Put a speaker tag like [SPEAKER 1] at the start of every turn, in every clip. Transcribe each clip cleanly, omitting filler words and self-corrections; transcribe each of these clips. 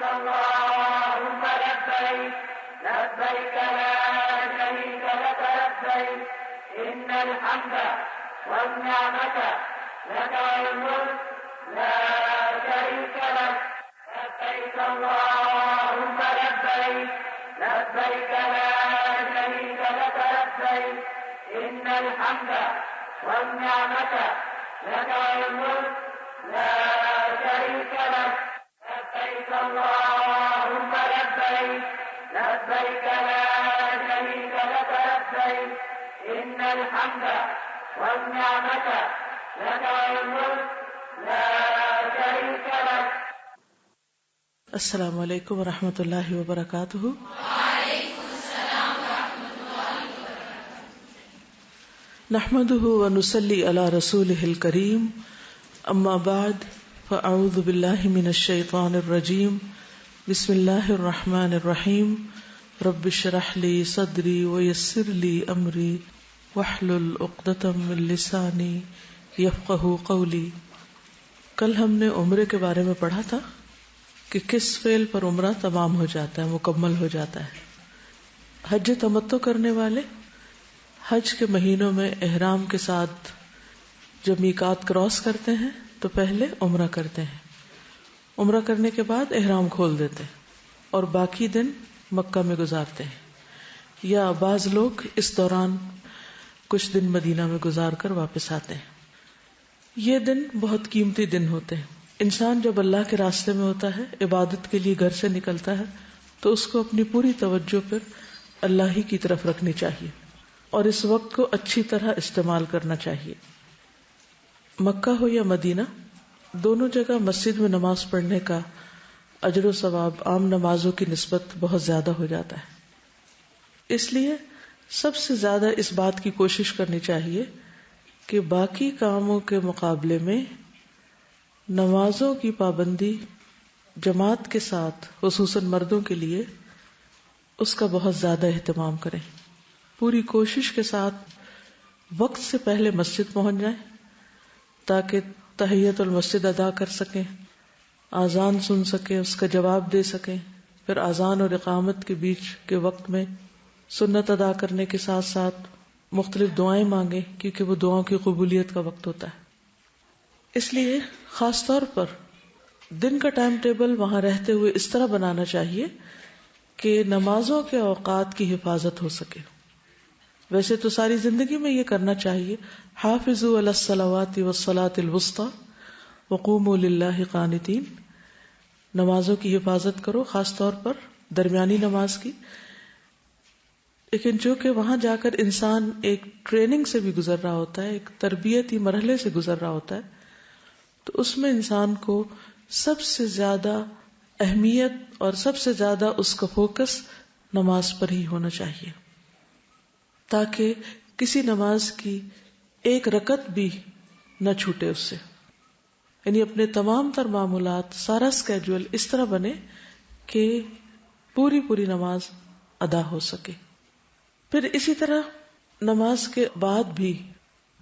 [SPEAKER 1] اللهم لبيك لبيك لا شريك لك لبيك إن الحمد والنعمة لك والملك لا شريك لك لبيك اللهم لبيك لبيك لا شريك لك لبيك إن الحمد والنعمة لك والملك لا شريك لك لبيك اللهم لبيك لبيك لا شريك لك لبيك إن الحمد والنعمة لك والملك لا شريك لك.
[SPEAKER 2] السلام علیکم ورحمۃ اللہ وبرکاتہ.
[SPEAKER 3] وعلیکم السلام ورحمۃ اللہ وبرکاتہ.
[SPEAKER 2] نحمده ونصلي على رسوله الكريم. اما بعد فاعوذ باللہ من الشیطان الرجیم. بسم اللہ الرحمن الرحیم. رب اشرح لي صدری ويسر لي امری واحلل عقدۃ من لسانی یفقہوا قولی. کل ہم نے عمرے کے بارے میں پڑھا تھا کہ کس فعل پر عمرہ تمام ہو جاتا ہے، مکمل ہو جاتا ہے. حج تمتع کرنے والے حج کے مہینوں میں احرام کے ساتھ جب میقات کراس کرتے ہیں تو پہلے عمرہ کرتے ہیں. عمرہ کرنے کے بعد احرام کھول دیتے ہیں اور باقی دن مکہ میں گزارتے ہیں، یا بعض لوگ اس دوران کچھ دن مدینہ میں گزار کر واپس آتے ہیں. یہ دن بہت قیمتی دن ہوتے ہیں. انسان جب اللہ کے راستے میں ہوتا ہے، عبادت کے لیے گھر سے نکلتا ہے، تو اس کو اپنی پوری توجہ پھر اللہ ہی کی طرف رکھنی چاہیے اور اس وقت کو اچھی طرح استعمال کرنا چاہیے. مکہ ہو یا مدینہ، دونوں جگہ مسجد میں نماز پڑھنے کا اجر و ثواب عام نمازوں کی نسبت بہت زیادہ ہو جاتا ہے. اس لیے سب سے زیادہ اس بات کی کوشش کرنی چاہیے کہ باقی کاموں کے مقابلے میں نمازوں کی پابندی جماعت کے ساتھ، خصوصاً مردوں کے لیے، اس کا بہت زیادہ اہتمام کریں. پوری کوشش کے ساتھ وقت سے پہلے مسجد پہنچ جائیں تاکہ تحیت المسجد ادا کر سکیں، اذان سن سکیں، اس کا جواب دے سکیں. پھر اذان اور اقامت کے بیچ کے وقت میں سنت ادا کرنے کے ساتھ ساتھ مختلف دعائیں مانگیں، کیونکہ وہ دعاؤں کی قبولیت کا وقت ہوتا ہے. اس لیے خاص طور پر دن کا ٹائم ٹیبل وہاں رہتے ہوئے اس طرح بنانا چاہیے کہ نمازوں کے اوقات کی حفاظت ہو سکے. ویسے تو ساری زندگی میں یہ کرنا چاہیے، حافظوا علی الصلوات والصلاۃ الوسطی وقوموا للہ قانتین. نمازوں کی حفاظت کرو، خاص طور پر درمیانی نماز کی. لیکن چونکہ وہاں جا کر انسان ایک ٹریننگ سے بھی گزر رہا ہوتا ہے، ایک تربیتی مرحلے سے گزر رہا ہوتا ہے، تو اس میں انسان کو سب سے زیادہ اہمیت اور سب سے زیادہ اس کا فوکس نماز پر ہی ہونا چاہیے، تاکہ کسی نماز کی ایک رکعت بھی نہ چھوٹے اس سے. یعنی اپنے تمام تر معمولات، سارا اسکیڈول اس طرح بنے کہ پوری نماز ادا ہو سکے. پھر اسی طرح نماز کے بعد بھی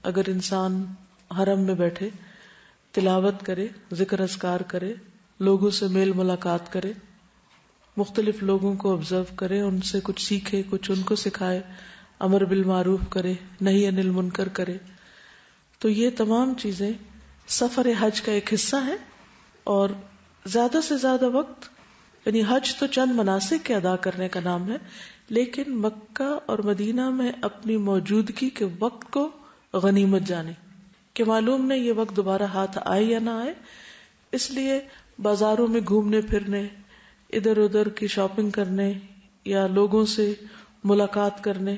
[SPEAKER 2] اگر انسان حرم میں بیٹھے تلاوت کرے، ذکر اذکار کرے، لوگوں سے میل ملاقات کرے، مختلف لوگوں کو آبزرو کرے، ان سے کچھ سیکھے، کچھ ان کو سکھائے، امر بالمعروف کرے، نہی عن المنکر کرے، تو یہ تمام چیزیں سفر حج کا ایک حصہ ہے. اور زیادہ سے زیادہ وقت، یعنی حج تو چند مناسک کے ادا کرنے کا نام ہے، لیکن مکہ اور مدینہ میں اپنی موجودگی کے وقت کو غنیمت جانے کہ معلوم نہیں یہ وقت دوبارہ ہاتھ آئے یا نہ آئے. اس لیے بازاروں میں گھومنے پھرنے، ادھر ادھر کی شاپنگ کرنے، یا لوگوں سے ملاقات کرنے،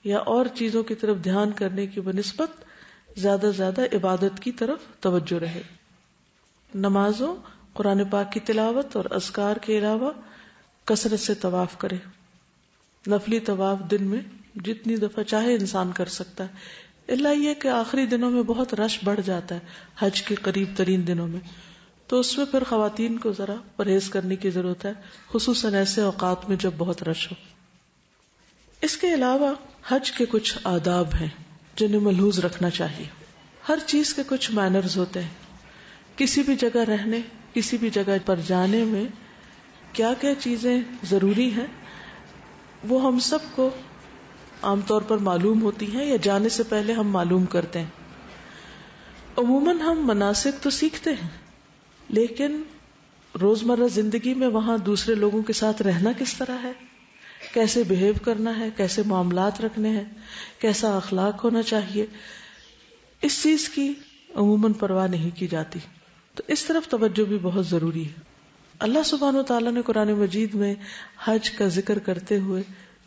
[SPEAKER 2] یا اور چیزوں کی طرف دھیان کرنے کی بنسبت زیادہ زیادہ عبادت کی طرف توجہ رہے. نمازوں، قرآن پاک کی تلاوت اور اذکار کے علاوہ کثرت سے طواف کرے. نفلی طواف دن میں جتنی دفعہ چاہے انسان کر سکتا ہے، اللہ یہ کہ آخری دنوں میں بہت رش بڑھ جاتا ہے حج کے قریب ترین دنوں میں، تو اس میں پھر خواتین کو ذرا پرہیز کرنے کی ضرورت ہے، خصوصاً ایسے اوقات میں جب بہت رش ہو. اس کے علاوہ حج کے کچھ آداب ہیں جنہیں ملحوظ رکھنا چاہیے. ہر چیز کے کچھ مینرز ہوتے ہیں. کسی بھی جگہ رہنے، کسی بھی جگہ پر جانے میں کیا کیا چیزیں ضروری ہیں وہ ہم سب کو عام طور پر معلوم ہوتی ہیں یا جانے سے پہلے ہم معلوم کرتے ہیں. عموماً ہم مناسک تو سیکھتے ہیں لیکن روزمرہ زندگی میں وہاں دوسرے لوگوں کے ساتھ رہنا کس طرح ہے، کیسے بہیو کرنا ہے، کیسے معاملات رکھنے ہیں، کیسا اخلاق ہونا چاہیے، اس چیز کی عموماً پرواہ نہیں کی جاتی. تو اس طرف توجہ بھی بہت ضروری ہے. اللہ سبحانہ وتعالیٰ نے قرآن مجید میں حج کا ذکر کرتے ہوئے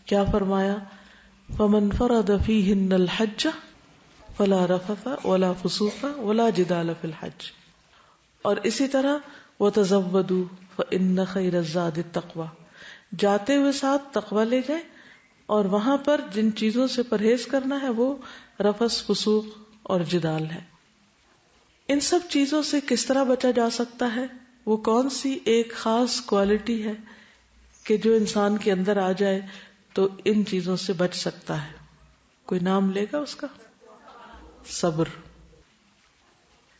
[SPEAKER 2] کیا فرمایا؟ فَمَنْ فَرَضَ فِيهِنَّ الْحَجَّ فَلَا رَفَثَ وَلَا فُسُوقَ وَلَا جِدَالَ فِي الْحَجِّ. اور اسی طرح وَتَزَوَّدُوا فَإِنَّ خَيْرَ الزَّادِ التَّقْوَى. جاتے ہوئے ساتھ تقوی لے جائیں، اور وہاں پر جن چیزوں سے پرہیز کرنا ہے وہ رفث، فسوق اور جدال ہے. ان سب چیزوں سے کس طرح بچا جا سکتا ہے؟ وہ کون سی ایک خاص کوالٹی ہے کہ جو انسان کے اندر آ جائے تو ان چیزوں سے بچ سکتا ہے؟ کوئی نام لے گا اس کا؟ صبر.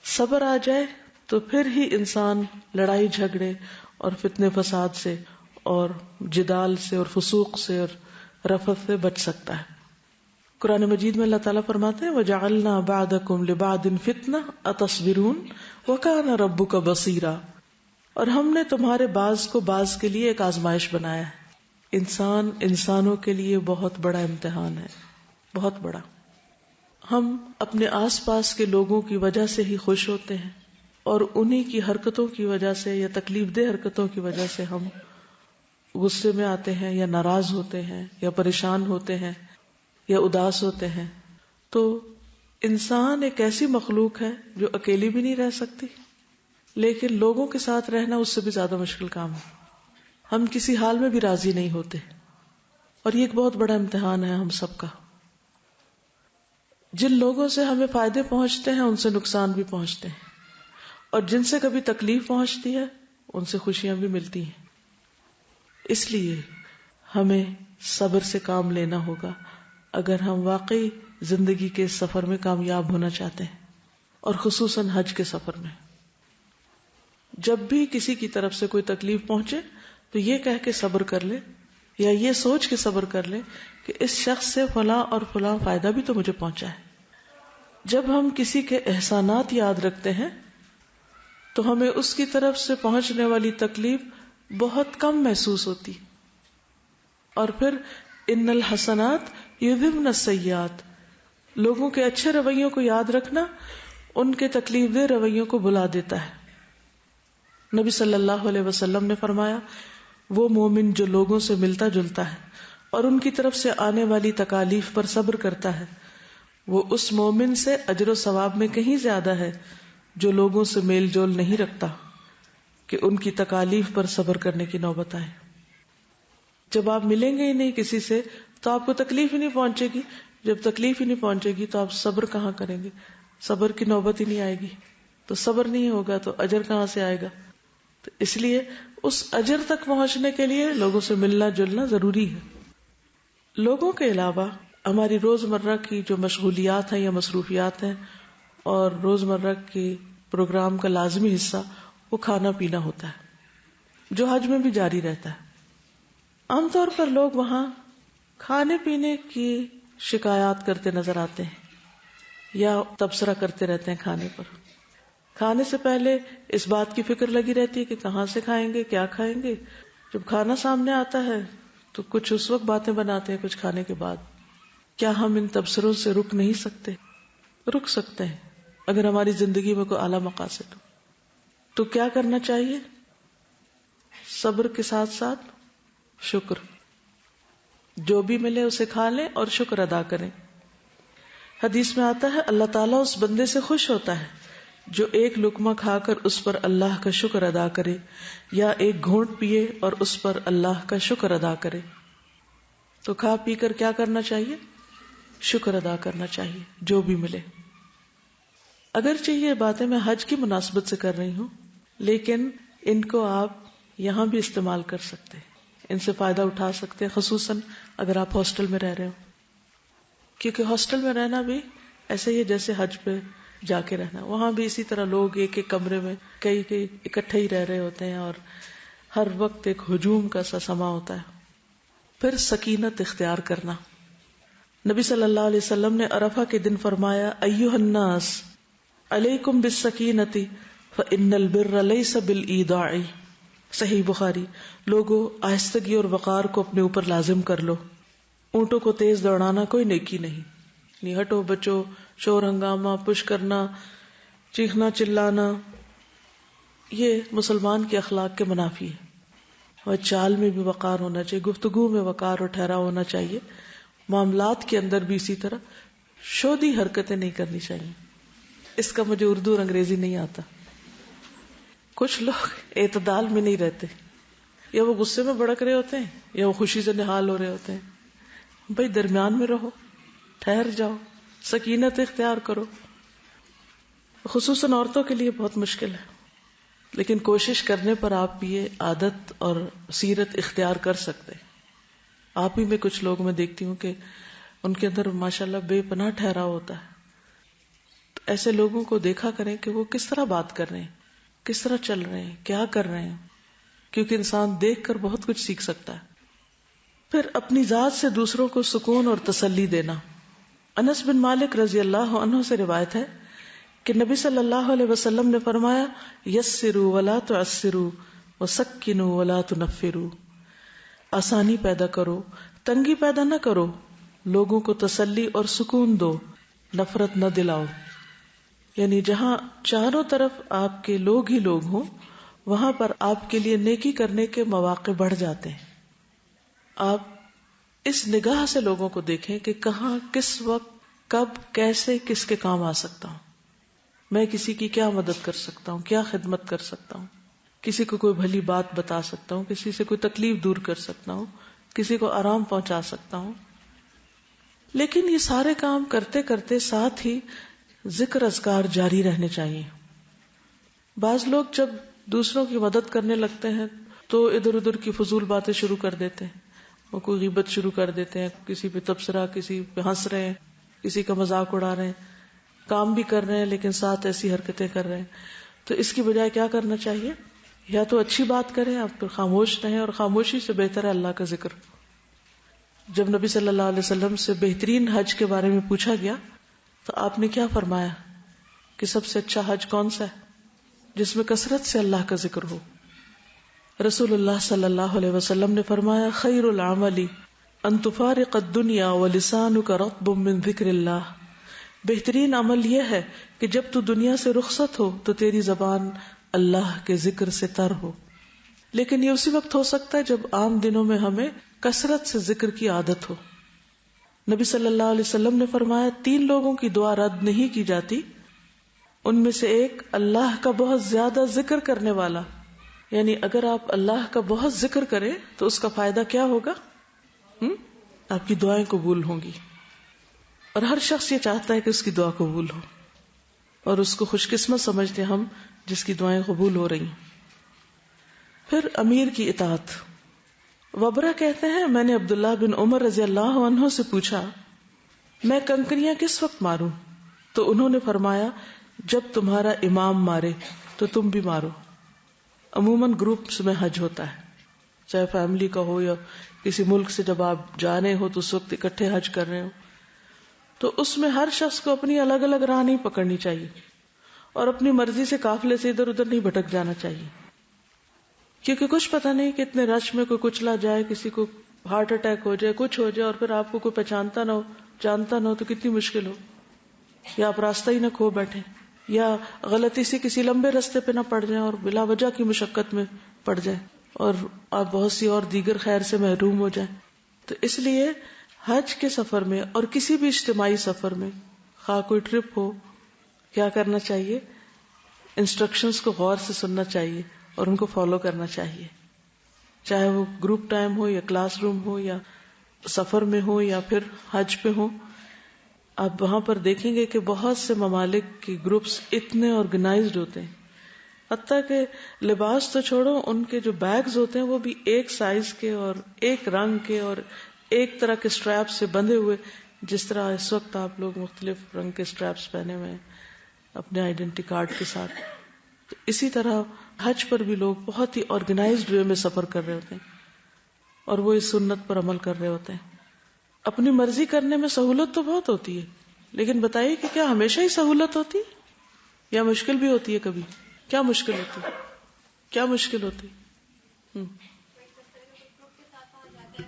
[SPEAKER 2] صبر آ جائے تو پھر ہی انسان لڑائی جھگڑے اور فتنے فساد سے اور جدال سے اور فسوق سے اور رفث سے بچ سکتا ہے. قرآن مجید میں اللہ تعالیٰ فرماتے ہیں وَجَعَلْنَا بَعْدَكُمْ لِبَعْدٍ فِتْنَةً أَتَصْبِرُونَ وَكَانَ رَبُّكَ بَصِيرًا. اور ہم نے تمہارے بعض کو بعض کے لیے ایک آزمائش بنایا ہے. انسان انسانوں کے لیے بہت بڑا امتحان ہے، بہت بڑا. ہم اپنے آس پاس کے لوگوں کی وجہ سے ہی خوش ہوتے ہیں اور انہی کی حرکتوں کی وجہ سے یا تکلیف دہ حرکتوں کی وجہ سے ہم غصے میں آتے ہیں یا ناراض ہوتے ہیں یا پریشان ہوتے ہیں یا اداس ہوتے ہیں. تو انسان ایک ایسی مخلوق ہے جو اکیلی بھی نہیں رہ سکتی، لیکن لوگوں کے ساتھ رہنا اس سے بھی زیادہ مشکل کام ہے. ہم کسی حال میں بھی راضی نہیں ہوتے اور یہ ایک بہت بڑا امتحان ہے ہم سب کا. جن لوگوں سے ہمیں فائدے پہنچتے ہیں ان سے نقصان بھی پہنچتے ہیں، اور جن سے کبھی تکلیف پہنچتی ہے ان سے خوشیاں بھی ملتی ہیں. اس لیے ہمیں صبر سے کام لینا ہوگا اگر ہم واقعی زندگی کے سفر میں کامیاب ہونا چاہتے ہیں، اور خصوصاً حج کے سفر میں. جب بھی کسی کی طرف سے کوئی تکلیف پہنچے تو یہ کہہ کے صبر کر لے یا یہ سوچ کے صبر کر لے کہ اس شخص سے فلاں اور فلاں فائدہ بھی تو مجھے پہنچا ہے. جب ہم کسی کے احسانات یاد رکھتے ہیں تو ہمیں اس کی طرف سے پہنچنے والی تکلیف بہت کم محسوس ہوتی. اور پھر ان الحسنات یذہبن السیئات، لوگوں کے اچھے رویوں کو یاد رکھنا ان کے تکلیف دہ رویوں کو بھلا دیتا ہے. نبی صلی اللہ علیہ وسلم نے فرمایا وہ مومن جو لوگوں سے ملتا جلتا ہے اور ان کی طرف سے آنے والی تکالیف پر صبر کرتا ہے، وہ اس مومن سے اجر و ثواب میں کہیں زیادہ ہے جو لوگوں سے میل جول نہیں رکھتا کہ ان کی تکالیف پر صبر کرنے کی نوبت آئے. جب آپ ملیں گے ہی نہیں کسی سے تو آپ کو تکلیف ہی نہیں پہنچے گی. جب تکلیف ہی نہیں پہنچے گی تو آپ صبر کہاں کریں گے؟ صبر کی نوبت ہی نہیں آئے گی. تو صبر نہیں ہوگا تو اجر کہاں سے آئے گا؟ تو اس لیے اس اجر تک پہنچنے کے لیے لوگوں سے ملنا جلنا ضروری ہے. لوگوں کے علاوہ ہماری روزمرہ کی جو مشغولیات ہیں یا مصروفیات ہیں اور روزمرہ کے پروگرام کا لازمی حصہ وہ کھانا پینا ہوتا ہے، جو حج میں بھی جاری رہتا ہے. عام طور پر لوگ وہاں کھانے پینے کی شکایات کرتے نظر آتے ہیں یا تبصرہ کرتے رہتے ہیں کھانے پر. کھانے سے پہلے اس بات کی فکر لگی رہتی ہے کہ کہاں سے کھائیں گے، کیا کھائیں گے. جب کھانا سامنے آتا ہے تو کچھ اس وقت باتیں بناتے ہیں، کچھ کھانے کے بعد. کیا ہم ان تبصروں سے رک نہیں سکتے؟ رک سکتے ہیں اگر ہماری زندگی میں کوئی اعلیٰ مقاصد ہو. تو کیا کرنا چاہیے؟ صبر کے ساتھ ساتھ شکر. جو بھی ملے اسے کھا لیں اور شکر ادا کریں. حدیث میں آتا ہے اللہ تعالیٰ اس بندے سے خوش ہوتا ہے جو ایک لقمہ کھا کر اس پر اللہ کا شکر ادا کرے یا ایک گھونٹ پیے اور اس پر اللہ کا شکر ادا کرے. تو کھا پی کر کیا کرنا چاہیے؟ شکر ادا کرنا چاہیے جو بھی ملے. اگرچہ یہ باتیں میں حج کی مناسبت سے کر رہی ہوں لیکن ان کو آپ یہاں بھی استعمال کر سکتے ہیں، ان سے فائدہ اٹھا سکتے ہیں، خصوصاً اگر آپ ہاسٹل میں رہ رہے ہو. کیونکہ ہاسٹل میں رہنا بھی ایسے ہی جیسے حج پہ جا کے رہنا. وہاں بھی اسی طرح لوگ ایک ایک کمرے میں کئی اکٹھے ہی رہ رہے ہوتے ہیں اور ہر وقت ایک ہجوم کا سا سما ہوتا ہے. پھر سکینت اختیار کرنا. نبی صلی اللہ علیہ وسلم نے عرفہ کے دن فرمایا ایھا الناس علیکم بالسکینۃ فإن البر لیس بالایداع. صحیح بخاری. لوگوں آہستگی اور وقار کو اپنے اوپر لازم کر لو. اونٹوں کو تیز دوڑانا کوئی نیکی نہیں. نہیں ہٹو بچو، شور ہنگامہ، پش کرنا، چیخنا چلانا، یہ مسلمان کے اخلاق کے منافی ہے. اور چال میں بھی وقار ہونا چاہیے، گفتگو میں وقار اور ٹھہراؤ ہونا چاہیے. معاملات کے اندر بھی اسی طرح شودی حرکتیں نہیں کرنی چاہیے. اس کا مجھے اردو اور انگریزی نہیں آتا. کچھ لوگ اعتدال میں نہیں رہتے، یا وہ غصے میں بھڑک رہے ہوتے ہیں یا وہ خوشی سے نہال ہو رہے ہوتے ہیں. بھائی درمیان میں رہو، ٹھہر جاؤ، سکینت اختیار کرو. خصوصاً عورتوں کے لیے بہت مشکل ہے، لیکن کوشش کرنے پر آپ یہ عادت اور سیرت اختیار کر سکتے. آپ ہی میں کچھ لوگ میں دیکھتی ہوں کہ ان کے اندر ماشاءاللہ بے پناہ ٹھہراؤ ہوتا ہے. تو ایسے لوگوں کو دیکھا کریں کہ وہ کس طرح بات کر رہے ہیں، کس طرح چل رہے ہیں، کیا کر رہے ہیں، کیونکہ انسان دیکھ کر بہت کچھ سیکھ سکتا ہے. پھر اپنی ذات سے دوسروں کو سکون اور تسلی دینا. انس بن مالک رضی اللہ عنہ سے روایت ہے کہ نبی صلی اللہ علیہ وسلم نے فرمایا یسروا ولا تعسروا وسکنوا ولا تنفروا. آسانی پیدا کرو، تنگی پیدا نہ کرو، لوگوں کو تسلی اور سکون دو، نفرت نہ دلاؤ. یعنی جہاں چاروں طرف آپ کے لوگ ہی لوگ ہوں وہاں پر آپ کے لیے نیکی کرنے کے مواقع بڑھ جاتے ہیں. آپ اس نگاہ سے لوگوں کو دیکھیں کہ کہاں، کس وقت، کب، کیسے کس کے کام آ سکتا ہوں. میں کسی کی کیا مدد کر سکتا ہوں، کیا خدمت کر سکتا ہوں، کسی کو کوئی بھلی بات بتا سکتا ہوں، کسی سے کوئی تکلیف دور کر سکتا ہوں، کسی کو آرام پہنچا سکتا ہوں. لیکن یہ سارے کام کرتے کرتے ساتھ ہی ذکر اذکار جاری رہنے چاہیے. بعض لوگ جب دوسروں کی مدد کرنے لگتے ہیں تو ادھر ادھر کی فضول باتیں شروع کر دیتے ہیں. وہ کوئی غیبت شروع کر دیتے ہیں، کسی پہ تبصرہ، کسی پہ ہنس رہے ہیں، کسی کا مذاق اڑا رہے ہیں، کام بھی کر رہے ہیں لیکن ساتھ ایسی حرکتیں کر رہے ہیں. تو اس کی بجائے کیا کرنا چاہیے؟ یا تو اچھی بات کریں، آپ پھر خاموش رہیں، اور خاموشی سے بہتر ہے اللہ کا ذکر. جب نبی صلی اللہ علیہ وسلم سے بہترین حج کے بارے میں پوچھا گیا تو آپ نے کیا فرمایا کہ سب سے اچھا حج کون سا ہے؟ جس میں کثرت سے اللہ کا ذکر ہو. رسول اللہ صلی اللہ علیہ وسلم نے فرمایا خیر العمل ان تفارق الدنیا ولسانک رطب من ذکر اللہ. بہترین عمل یہ ہے کہ جب تو دنیا سے رخصت ہو تو تیری زبان اللہ کے ذکر سے تر ہو. لیکن یہ اسی وقت ہو سکتا ہے جب عام دنوں میں ہمیں کثرت سے ذکر کی عادت ہو. نبی صلی اللہ علیہ وسلم نے فرمایا 3 لوگوں کی دعا رد نہیں کی جاتی. ان میں سے ایک اللہ کا بہت زیادہ ذکر کرنے والا. یعنی اگر آپ اللہ کا بہت ذکر کریں تو اس کا فائدہ کیا ہوگا؟ آپ کی دعائیں قبول ہوں گی. اور ہر شخص یہ چاہتا ہے کہ اس کی دعا قبول ہو، اور اس کو خوش قسمت سمجھتے ہم جس کی دعائیں قبول ہو رہی ہیں. پھر امیر کی اطاعت. وبرہ کہتے ہیں میں نے عبداللہ بن عمر رضی اللہ عنہ سے پوچھا میں کنکریاں کس وقت ماروں؟ تو انہوں نے فرمایا جب تمہارا امام مارے تو تم بھی مارو. عموماً گروپس میں حج ہوتا ہے، چاہے فیملی کا ہو یا کسی ملک سے جب آپ جا رہے ہو تو اس وقت اکٹھے حج کر رہے ہو، تو اس میں ہر شخص کو اپنی الگ الگ راہ نہیں پکڑنی چاہیے اور اپنی مرضی سے قافلے سے ادھر ادھر نہیں بھٹک جانا چاہیے. کیونکہ کچھ پتہ نہیں کہ اتنے رش میں کوئی کچلا جائے، کسی کو ہارٹ اٹیک ہو جائے، کچھ ہو جائے، اور پھر آپ کو کوئی پہچانتا نہ ہو، جانتا نہ ہو تو کتنی مشکل ہو. یا آپ راستہ ہی نہ کھو بیٹھیں، یا غلطی سے کسی لمبے راستے پہ نہ پڑ جائیں اور بلا وجہ کی مشقت میں پڑ جائیں اور آپ بہت سی اور دیگر خیر سے محروم ہو جائیں. تو اس لیے حج کے سفر میں اور کسی بھی اجتماعی سفر میں، خواہ کوئی ٹرپ ہو، کیا کرنا چاہیے؟ انسٹرکشنز کو غور سے سننا چاہیے اور ان کو فالو کرنا چاہیے. چاہے وہ گروپ ٹائم ہو یا کلاس روم ہو یا سفر میں ہو یا پھر حج پہ ہو. آپ وہاں پر دیکھیں گے کہ بہت سے ممالک کے گروپس اتنے آرگنائزڈ ہوتے ہیں، حتیٰ کہ لباس تو چھوڑو، ان کے جو بیگز ہوتے ہیں وہ بھی ایک سائز کے اور ایک رنگ کے اور ایک طرح کے سٹریپ سے بندھے ہوئے. جس طرح اس وقت آپ لوگ مختلف رنگ کے سٹریپس پہنے ہوئے ہیں اپنے آئیڈینٹی کارڈ کے ساتھ. تو اسی طرح حج پر بھی لوگ بہت ہی آرگنائزڈ وے میں سفر کر رہے ہوتے ہیں اور وہ اس سنت پر عمل کر رہے ہوتے ہیں. اپنی مرضی کرنے میں سہولت تو بہت ہوتی ہے، لیکن بتائیے کہ کیا ہمیشہ ہی سہولت ہوتی یا مشکل بھی ہوتی ہے؟ کبھی کیا مشکل ہوتی ہے؟ کیا مشکل ہوتی ہے؟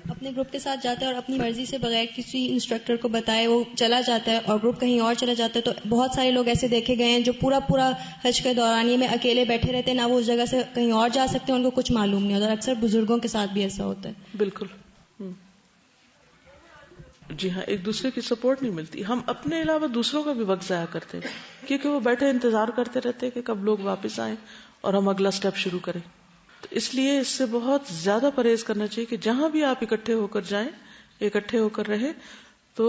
[SPEAKER 4] اپنے گروپ کے ساتھ جاتا ہے اور اپنی مرضی سے بغیر کسی انسٹرکٹر کو بتائے وہ چلا جاتا ہے اور گروپ کہیں اور چلا جاتا ہے. تو بہت سارے لوگ ایسے دیکھے گئے ہیں جو پورا حج کے دورانیے میں اکیلے بیٹھے رہتے ہیں، نہ وہ اس جگہ سے کہیں اور جا سکتے ہیں، ان کو کچھ معلوم نہیں ہوتا. اور اکثر بزرگوں کے ساتھ بھی ایسا ہوتا ہے.
[SPEAKER 2] بالکل. جی ہاں، ایک دوسرے کی سپورٹ نہیں ملتی. ہم اپنے علاوہ دوسروں کا بھی وقت ضائع کرتے ہیں کیونکہ وہ بیٹھے انتظار کرتے رہتے ہیں کہ کب لوگ واپس آئیں اور ہم اگلا سٹیپ شروع کریں. تو اس لیے اس سے بہت زیادہ پرہیز کرنا چاہیے کہ جہاں بھی آپ اکٹھے ہو کر جائیں، اکٹھے ہو کر رہیں، تو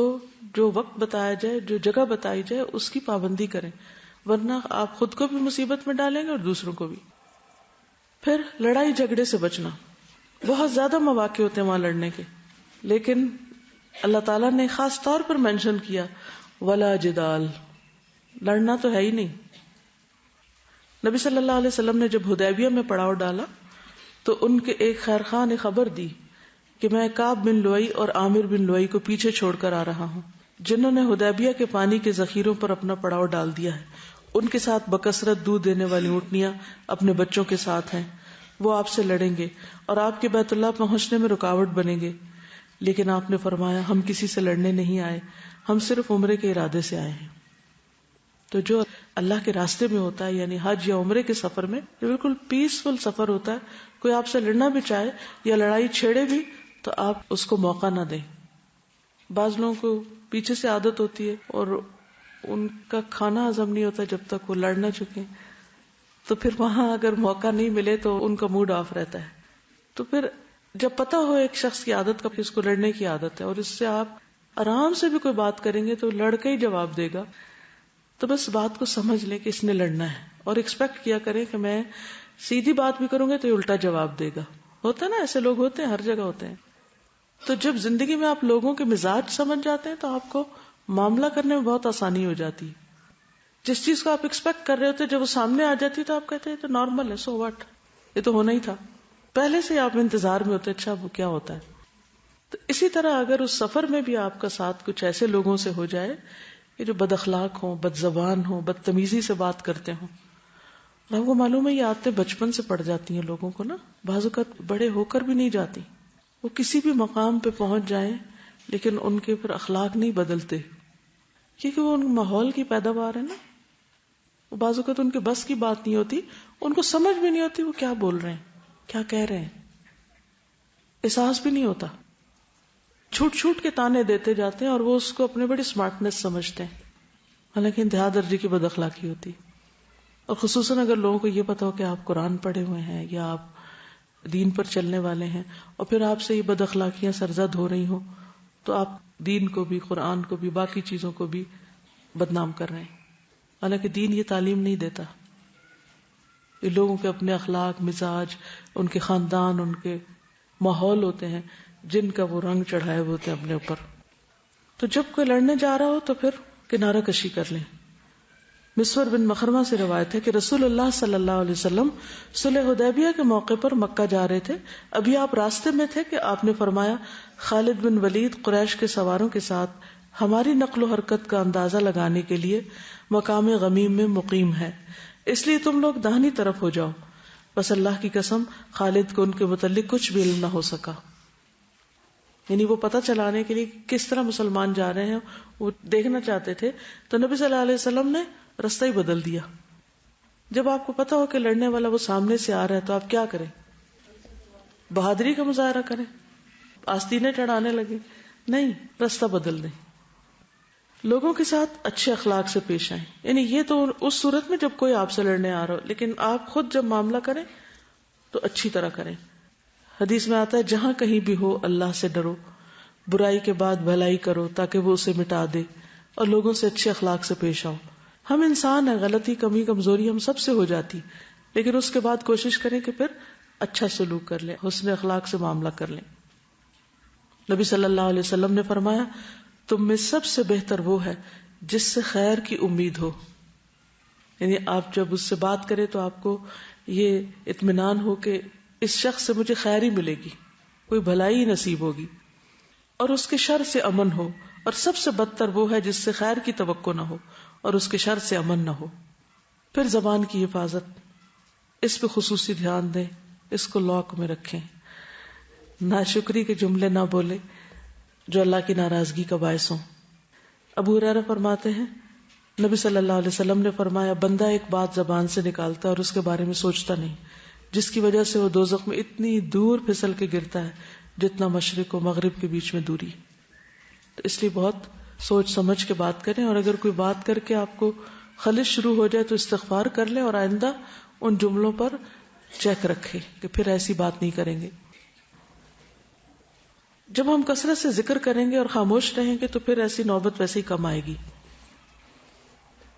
[SPEAKER 2] جو وقت بتایا جائے، جو جگہ بتائی جائے، اس کی پابندی کریں، ورنہ آپ خود کو بھی مصیبت میں ڈالیں گے اور دوسروں کو بھی. پھر لڑائی جھگڑے سے بچنا. بہت زیادہ مواقع ہوتے ہیں وہاں لڑنے کے، لیکن اللہ تعالیٰ نے خاص طور پر مینشن کیا ولا جدال، لڑنا تو ہے ہی نہیں. نبی صلی اللہ علیہ وسلم نے جب حدیبیہ میں پڑاؤ ڈالا تو ان کے ایک خیر خواہ نے خبر دی کہ میں کعب بن لؤی اور عامر بن لؤی کو پیچھے چھوڑ کر آ رہا ہوں، جنہوں نے حدیبیہ کے پانی کے ذخیروں پر اپنا پڑاؤ ڈال دیا ہے. ان کے ساتھ بکثرت دودھ دینے والی اونٹنیاں اپنے بچوں کے ساتھ ہیں. وہ آپ سے لڑیں گے اور آپ کے بیت اللہ پہنچنے میں رکاوٹ بنیں گے. لیکن آپ نے فرمایا ہم کسی سے لڑنے نہیں آئے، ہم صرف عمرے کے ارادے سے آئے ہیں. تو جو اللہ کے راستے میں ہوتا ہے، یعنی حج یا عمرے کے سفر میں، جو بالکل پیسفل سفر ہوتا ہے، کوئی آپ سے لڑنا بھی چاہے یا لڑائی چھیڑے بھی تو آپ اس کو موقع نہ دیں. بعض لوگوں کو پیچھے سے عادت ہوتی ہے اور ان کا کھانا ہضم نہیں ہوتا جب تک وہ لڑ نہ چکے، تو پھر وہاں اگر موقع نہیں ملے تو ان کا موڈ آف رہتا ہے. تو پھر جب پتا ہو ایک شخص کی عادت کا کہ اس کو لڑنے کی عادت ہے اور اس سے آپ آرام سے بھی کوئی بات کریں گے تو لڑ کے ہی جواب دے گا، تو بس بات کو سمجھ لیں کہ اس نے لڑنا ہے اور ایکسپیکٹ کیا کریں کہ میں سیدھی بات بھی کروں گا تو یہ الٹا جواب دے گا. ہوتا ہے نا، ایسے لوگ ہوتے ہیں، ہر جگہ ہوتے ہیں. تو جب زندگی میں آپ لوگوں کے مزاج سمجھ جاتے ہیں تو آپ کو معاملہ کرنے میں بہت آسانی ہو جاتی ہے. جس چیز کو آپ ایکسپیکٹ کر رہے ہوتے جب وہ سامنے آ جاتی تو آپ کہتے ہیں تو نارمل ہے، سو واٹ، یہ تو ہونا ہی تھا. پہلے سے آپ انتظار میں ہوتے اچھا وہ کیا ہوتا ہے. تو اسی طرح اگر اس سفر میں بھی آپ کا ساتھ کچھ ایسے لوگوں سے ہو جائے کہ جو بد اخلاق ہوں، بد زبان ہوں، بدتمیزی سے بات کرتے ہوں، اور آپ کو معلوم ہے یہ عادتیں بچپن سے پڑ جاتی ہیں لوگوں کو نا، بعض اوقات بڑے ہو کر بھی نہیں جاتی. وہ کسی بھی مقام پہ پہنچ جائیں لیکن ان کے پھر اخلاق نہیں بدلتے کیونکہ وہ ان ماحول کی پیداوار ہے نا. بعض اوقات ان کے بس کی بات نہیں ہوتی، ان کو سمجھ بھی نہیں ہوتی وہ کیا بول رہے ہیں، کیا کہہ رہے ہیں، احساس بھی نہیں ہوتا. چھوٹ چھوٹ کے تانے دیتے جاتے ہیں اور وہ اس کو اپنے بڑی سمارٹنس سمجھتے ہیں، حالانکہ انتہا درجے کی بد اخلاقی ہوتی. اور خصوصاً اگر لوگوں کو یہ پتا ہو کہ آپ قرآن پڑھے ہوئے ہیں یا آپ دین پر چلنے والے ہیں اور پھر آپ سے یہ بد اخلاقیاں سرزد ہو رہی ہوں تو آپ دین کو بھی، قرآن کو بھی، باقی چیزوں کو بھی بدنام کر رہے ہیں. حالانکہ دین یہ تعلیم نہیں دیتا. یہ لوگوں کے اپنے اخلاق، مزاج، ان کے خاندان، ان کے ماحول ہوتے ہیں جن کا وہ رنگ چڑھائے ہوئے ہوتے ہیں اپنے اوپر. تو جب کوئی لڑنے جا رہا ہو تو پھر کنارہ کشی کر لیں. مسور بن مخرمہ سے روایت ہے کہ رسول اللہ صلی اللہ علیہ وسلم صلح حدیبیہ کے موقع پر مکہ جا رہے تھے. ابھی آپ راستے میں تھے کہ آپ نے فرمایا خالد بن ولید قریش کے سواروں کے ساتھ ہماری نقل و حرکت کا اندازہ لگانے کے لیے مقام غمیم میں مقیم ہے، اس لیے تم لوگ داہنی طرف ہو جاؤ. بس اللہ کی قسم خالد کو ان کے متعلق کچھ بھی علم نہ ہو سکا. یعنی وہ پتہ چلانے کے لیے کس طرح مسلمان جا رہے ہیں وہ دیکھنا چاہتے تھے. تو نبی صلی اللہ علیہ وسلم نے رستہ ہی بدل دیا. جب آپ کو پتا ہو کہ لڑنے والا وہ سامنے سے آ رہا ہے تو آپ کیا کریں؟ بہادری کا مظاہرہ کریں؟ آستینیں چڑھانے لگے؟ نہیں، رستہ بدل دیں. لوگوں کے ساتھ اچھے اخلاق سے پیش آئیں. یعنی یہ تو اس صورت میں جب کوئی آپ سے لڑنے آ رہا ہو، لیکن آپ خود جب معاملہ کریں تو اچھی طرح کریں. حدیث میں آتا ہے جہاں کہیں بھی ہو اللہ سے ڈرو، برائی کے بعد بھلائی کرو تاکہ وہ اسے مٹا دے، اور لوگوں سے اچھے اخلاق سے پیش آؤ. ہم انسان ہیں، غلطی، کمی، کمزوری ہم سب سے ہو جاتی، لیکن اس کے بعد کوشش کریں کہ پھر اچھا سلوک کر لیں، حسن اخلاق سے معاملہ کر لیں. نبی صلی اللہ علیہ وسلم نے فرمایا تم میں سب سے بہتر وہ ہے جس سے خیر کی امید ہو. یعنی آپ جب اس سے بات کریں تو آپ کو یہ اطمینان ہو کہ اس شخص سے مجھے خیر ہی ملے گی، کوئی بھلائی نصیب ہوگی، اور اس کے شر سے امن ہو. اور سب سے بدتر وہ ہے جس سے خیر کی توقع نہ ہو اور اس کے شر سے امن نہ ہو. پھر زبان کی حفاظت، اس پہ خصوصی دھیان دیں، اس کو لاک میں رکھیں. ناشکری کے جملے نہ بولے جو اللہ کی ناراضگی کا باعث ہوں. ابو ہریرہ فرماتے ہیں نبی صلی اللہ علیہ وسلم نے فرمایا بندہ ایک بات زبان سے نکالتا ہے اور اس کے بارے میں سوچتا نہیں، جس کی وجہ سے وہ دوزخ میں اتنی دور پھسل کے گرتا ہے جتنا مشرق و مغرب کے بیچ میں دوری. تو اس لیے بہت سوچ سمجھ کے بات کریں، اور اگر کوئی بات کر کے آپ کو خلش شروع ہو جائے تو استغفار کر لیں اور آئندہ ان جملوں پر چیک رکھیں کہ پھر ایسی بات نہیں کریں گے. جب ہم کثرت سے ذکر کریں گے اور خاموش رہیں گے تو پھر ایسی نوبت ویسے ہی کم آئے گی.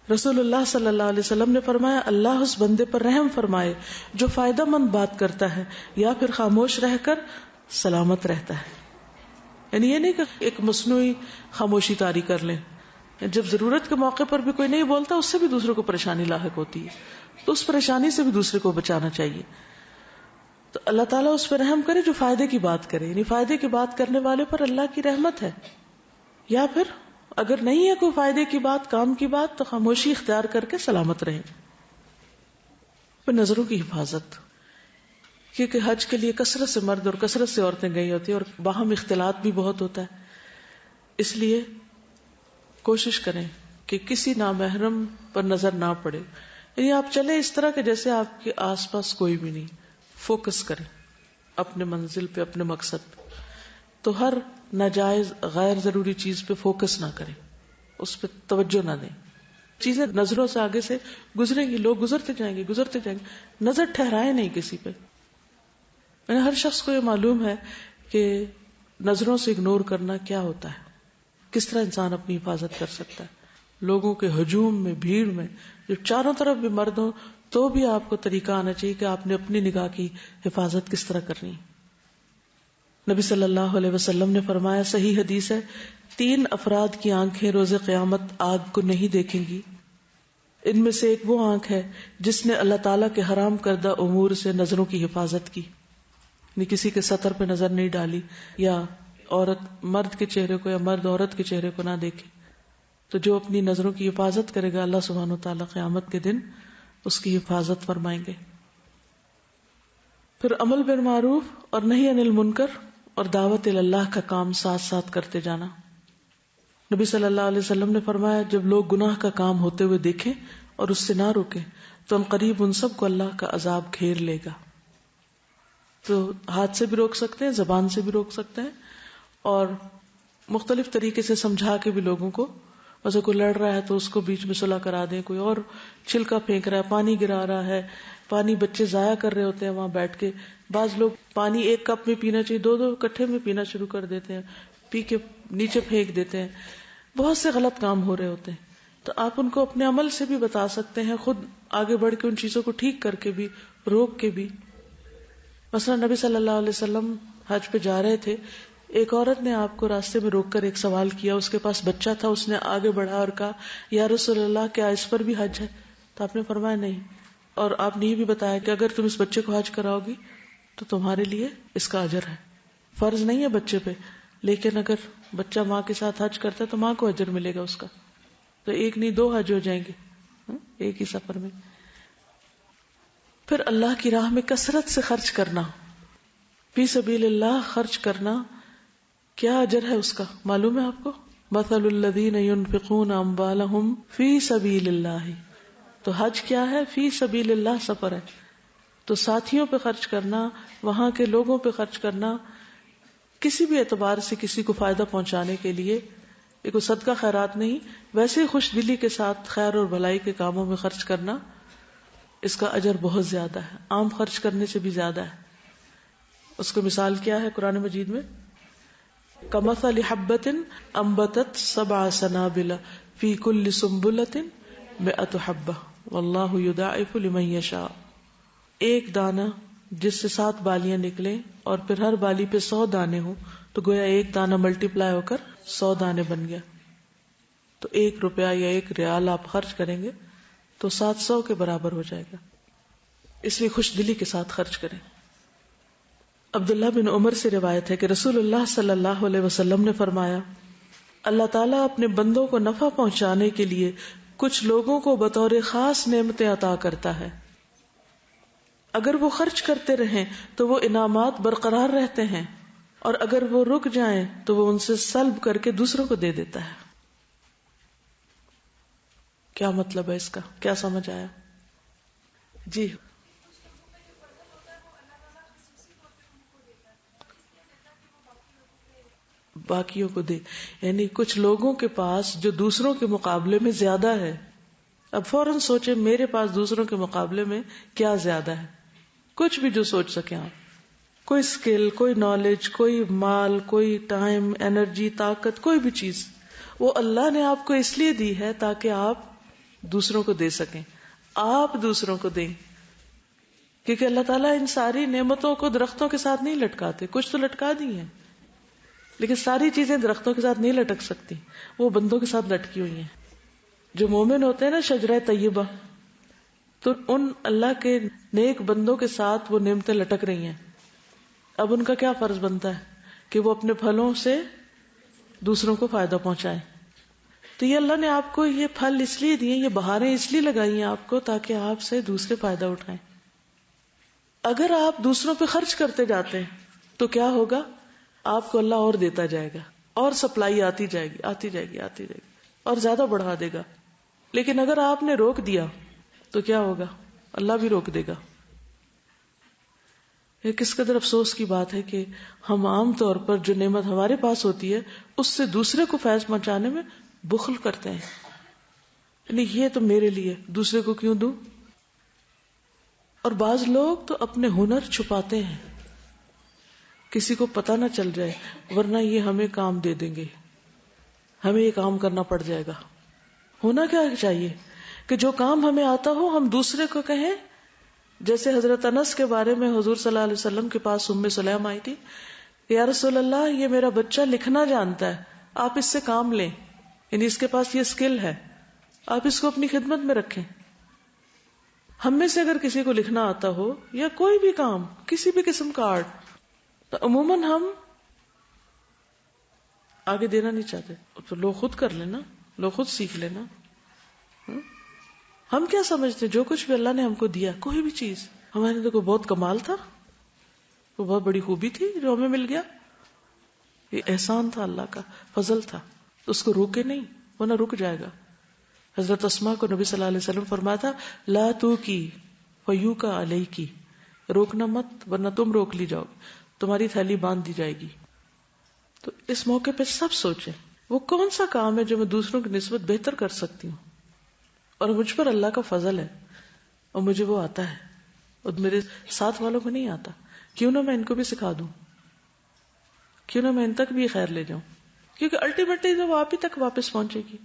[SPEAKER 2] رسول اللہ صلی اللہ علیہ وسلم نے فرمایا اللہ اس بندے پر رحم فرمائے جو فائدہ مند بات کرتا ہے یا پھر خاموش رہ کر سلامت رہتا ہے. یعنی یہ نہیں کہ ایک مصنوعی خاموشی طاری کر لیں، جب ضرورت کے موقع پر بھی کوئی نہیں بولتا اس سے بھی دوسروں کو پریشانی لاحق ہوتی ہے، تو اس پریشانی سے بھی دوسرے کو بچانا چاہیے. تو اللہ تعالیٰ اس پر رحم کرے جو فائدے کی بات کرے، یعنی فائدے کی بات کرنے والے پر اللہ کی رحمت ہے. یا پھر اگر نہیں ہے کوئی فائدے کی بات، کام کی بات، تو خاموشی اختیار کر کے سلامت رہیں. پھر نظروں کی حفاظت، کیونکہ حج کے لیے کثرت سے مرد اور کثرت سے عورتیں گئی ہوتی ہیں اور باہم اختلاط بھی بہت ہوتا ہے. اس لیے کوشش کریں کہ کسی نامحرم پر نظر نہ پڑے. یعنی آپ چلیں اس طرح کہ جیسے آپ کے آس پاس کوئی بھی نہیں. فوکس کریں اپنے منزل پہ، اپنے مقصد پہ. تو ہر ناجائز غیر ضروری چیز پہ فوکس نہ کریں، اس پہ توجہ نہ دیں. چیزیں نظروں سے آگے سے گزریں گی، لوگ گزرتے جائیں گے گزرتے جائیں گے، نظر ٹھہرائے نہیں کسی پہ. ہر شخص کو یہ معلوم ہے کہ نظروں سے اگنور کرنا کیا ہوتا ہے، کس طرح انسان اپنی حفاظت کر سکتا ہے. لوگوں کے ہجوم میں، بھیڑ میں، جب چاروں طرف بھی مرد ہوں تو بھی آپ کو طریقہ آنا چاہیے کہ آپ نے اپنی نگاہ کی حفاظت کس طرح کرنی ہے. نبی صلی اللہ علیہ وسلم نے فرمایا، صحیح حدیث ہے، 3 افراد کی آنکھیں روز قیامت آگ کو نہیں دیکھیں گی. ان میں سے ایک وہ آنکھ ہے جس نے اللہ تعالیٰ کے حرام کردہ امور سے نظروں کی حفاظت کی، یعنی کسی کے سطر پہ نظر نہیں ڈالی، یا عورت مرد کے چہرے کو یا مرد عورت کے چہرے کو نہ دیکھے. تو جو اپنی نظروں کی حفاظت کرے گا اللہ سبحانہ وتعالیٰ قیامت کے دن اس کی حفاظت فرمائیں گے. پھر عمل بالمعروف اور نہی عن المنکر اور دعوت اللہ کا کام ساتھ ساتھ کرتے جانا. نبی صلی اللہ علیہ وسلم نے فرمایا، جب لوگ گناہ کا کام ہوتے ہوئے دیکھیں اور اس سے نہ روکیں تو ان قریب ان سب کو اللہ کا عذاب گھیر لے گا. تو ہاتھ سے بھی روک سکتے ہیں، زبان سے بھی روک سکتے ہیں، اور مختلف طریقے سے سمجھا کے بھی لوگوں کو، ویسے کوئی لڑ رہا ہے تو اس کو بیچ میں صلح کرا دیں، کوئی اور چھلکا پھینک رہا ہے، پانی گرا رہا ہے، پانی بچے ضائع کر رہے ہوتے ہیں وہاں بیٹھ کے. بعض لوگ پانی ایک کپ میں پینا چاہیے 2 اکٹھے میں پینا شروع کر دیتے ہیں، پی کے نیچے پھینک دیتے ہیں. بہت سے غلط کام ہو رہے ہوتے ہیں. تو آپ ان کو اپنے عمل سے بھی بتا سکتے ہیں، خود آگے بڑھ کے ان چیزوں کو ٹھیک کر کے بھی، روک کے بھی. مثلا نبی صلی اللہ علیہ وسلم حج پہ جا رہے تھے، ایک عورت نے آپ کو راستے میں روک کر ایک سوال کیا. اس کے پاس بچہ تھا، اس نے آگے بڑھا اور کہا، یا رسول اللہ کیا اس پر بھی حج ہے؟ تو آپ نے فرمایا نہیں، اور آپ نے یہ بھی بتایا کہ اگر تم اس بچے کو حج کراؤ گی تو تمہارے لیے اس کا اجر ہے. فرض نہیں ہے بچے پہ، لیکن اگر بچہ ماں کے ساتھ حج کرتا ہے تو ماں کو اجر ملے گا اس کا. تو 1 نہیں 2 حج ہو جائیں گے ایک ہی سفر میں. پھر اللہ کی راہ میں کثرت سے خرچ کرنا، فی سبیل اللہ خرچ کرنا، کیا اجر ہے اس کا معلوم ہے آپ کو؟ مثل الذین ينفقون اموالهم فی سبیل اللہ. تو حج کیا ہے؟ فی سبیل اللہ سفر ہے. تو ساتھیوں پہ خرچ کرنا، وہاں کے لوگوں پہ خرچ کرنا، کسی بھی اعتبار سے کسی کو فائدہ پہنچانے کے لیے، یہ کوئی صدقہ خیرات نہیں، ویسے ہی خوش دلی کے ساتھ خیر اور بھلائی کے کاموں میں خرچ کرنا، اس کا اجر بہت زیادہ ہے، عام خرچ کرنے سے بھی زیادہ ہے. اس کو مثال کیا ہے قرآن مجید میں؟ کمثل حبۃ انبتت 7 سنابل فی کل سنبلۃ 100 حبۃ واللہ یضاعف لمن یشاء. ایک دانہ جس سے 7 بالیاں نکلیں اور پھر ہر بالی پہ 100 دانے ہوں، تو گویا ایک دانہ ملٹیپلائی ہو کر 100 دانے بن گیا. تو 1 روپیہ یا 1 ریال آپ خرچ کریں گے تو 700 کے برابر ہو جائے گا. اس لیے خوش دلی کے ساتھ خرچ کریں. عبداللہ بن عمر سے روایت ہے کہ رسول اللہ صلی اللہ علیہ وسلم نے فرمایا اللہ تعالیٰ اپنے بندوں کو نفع پہنچانے کے لیے کچھ لوگوں کو بطور خاص نعمتیں عطا کرتا ہے. اگر وہ خرچ کرتے رہیں تو وہ انعامات برقرار رہتے ہیں، اور اگر وہ رک جائیں تو وہ ان سے سلب کر کے دوسروں کو دے دیتا ہے. کیا مطلب ہے اس کا؟ کیا سمجھ آیا؟ جی باقیوں کو دے، یعنی کچھ لوگوں کے پاس جو دوسروں کے مقابلے میں زیادہ ہے. اب فوراً سوچیں میرے پاس دوسروں کے مقابلے میں کیا زیادہ ہے. کچھ بھی جو سوچ سکیں آپ، کوئی اسکل، کوئی نالج، کوئی مال، کوئی ٹائم، انرجی، طاقت، کوئی بھی چیز وہ اللہ نے آپ کو اس لیے دی ہے تاکہ آپ دوسروں کو دے سکیں. آپ دوسروں کو دیں، کیونکہ اللہ تعالیٰ ان ساری نعمتوں کو درختوں کے ساتھ نہیں لٹکاتے. کچھ تو لٹکا دی ہیں لیکن ساری چیزیں درختوں کے ساتھ نہیں لٹک سکتی، وہ بندوں کے ساتھ لٹکی ہوئی ہیں. جو مومن ہوتے ہیں نا شجرہ طیبہ، تو ان اللہ کے نیک بندوں کے ساتھ وہ نعمتیں لٹک رہی ہیں. اب ان کا کیا فرض بنتا ہے کہ وہ اپنے پھلوں سے دوسروں کو فائدہ پہنچائیں. تو یہ اللہ نے آپ کو یہ پھل اس لیے دیے، یہ بہاریں اس لیے لگائی ہیں آپ کو تاکہ آپ سے دوسرے فائدہ اٹھائیں. اگر آپ دوسروں پہ خرچ کرتے جاتے ہیں تو کیا ہوگا؟ آپ کو اللہ اور دیتا جائے گا، اور سپلائی آتی جائے گی آتی جائے گی آتی جائے گی، اور زیادہ بڑھا دے گا. لیکن اگر آپ نے روک دیا تو کیا ہوگا؟ اللہ بھی روک دے گا. یہ کس قدر افسوس کی بات ہے کہ ہم عام طور پر جو نعمت ہمارے پاس ہوتی ہے اس سے دوسرے کو فیض پہنچانے میں بخل کرتے ہیں. یعنی یہ تو میرے لیے، دوسرے کو کیوں دوں؟ اور بعض لوگ تو اپنے ہنر چھپاتے ہیں، کسی کو پتہ نہ چل جائے، ورنہ یہ ہمیں کام دے دیں گے، ہمیں یہ کام کرنا پڑ جائے گا. ہونا کیا چاہیے کہ جو کام ہمیں آتا ہو ہم دوسرے کو کہیں. جیسے حضرت انس کے بارے میں حضور صلی اللہ علیہ وسلم کے پاس ام سلیم آئی تھی، یا رسول اللہ یہ میرا بچہ لکھنا جانتا ہے، آپ اس سے کام لیں، یعنی اس کے پاس یہ سکل ہے، آپ اس کو اپنی خدمت میں رکھیں. ہم میں سے اگر کسی کو لکھنا آتا ہو یا کوئی بھی کام، کسی بھی قسم کا آرٹ، تو عموماً ہم آگے دینا نہیں چاہتے، تو لوگ خود کر لینا، لوگ خود سیکھ لینا. ہم کیا سمجھتے جو کچھ بھی اللہ نے ہم کو دیا، کوئی بھی چیز ہمارے تو کوئی بہت کمال تھا، وہ بہت بڑی خوبی تھی جو ہمیں مل گیا، یہ احسان تھا، اللہ کا فضل تھا. اس کو روکے نہیں ورنہ رک جائے گا. حضرت اسماء کو نبی صلی اللہ علیہ وسلم فرمایا تھا لا تو کی فیو کا علیہ کی، روکنا مت ورنہ تم روک لی جاؤ، تمہاری تھیلی باندھ دی جائے گی. تو اس موقع پہ سب سوچیں وہ کون سا کام ہے جو میں دوسروں کی نسبت بہتر کر سکتی ہوں، اور مجھ پر اللہ کا فضل ہے اور مجھے وہ آتا ہے اور میرے ساتھ والوں کو نہیں آتا، کیوں نہ میں ان کو بھی سکھا دوں، کیوں نہ میں ان تک بھی خیر لے جاؤں، کیونکہ الٹیمیٹلی تو وہ آپ ہی تک واپس پہنچے گی.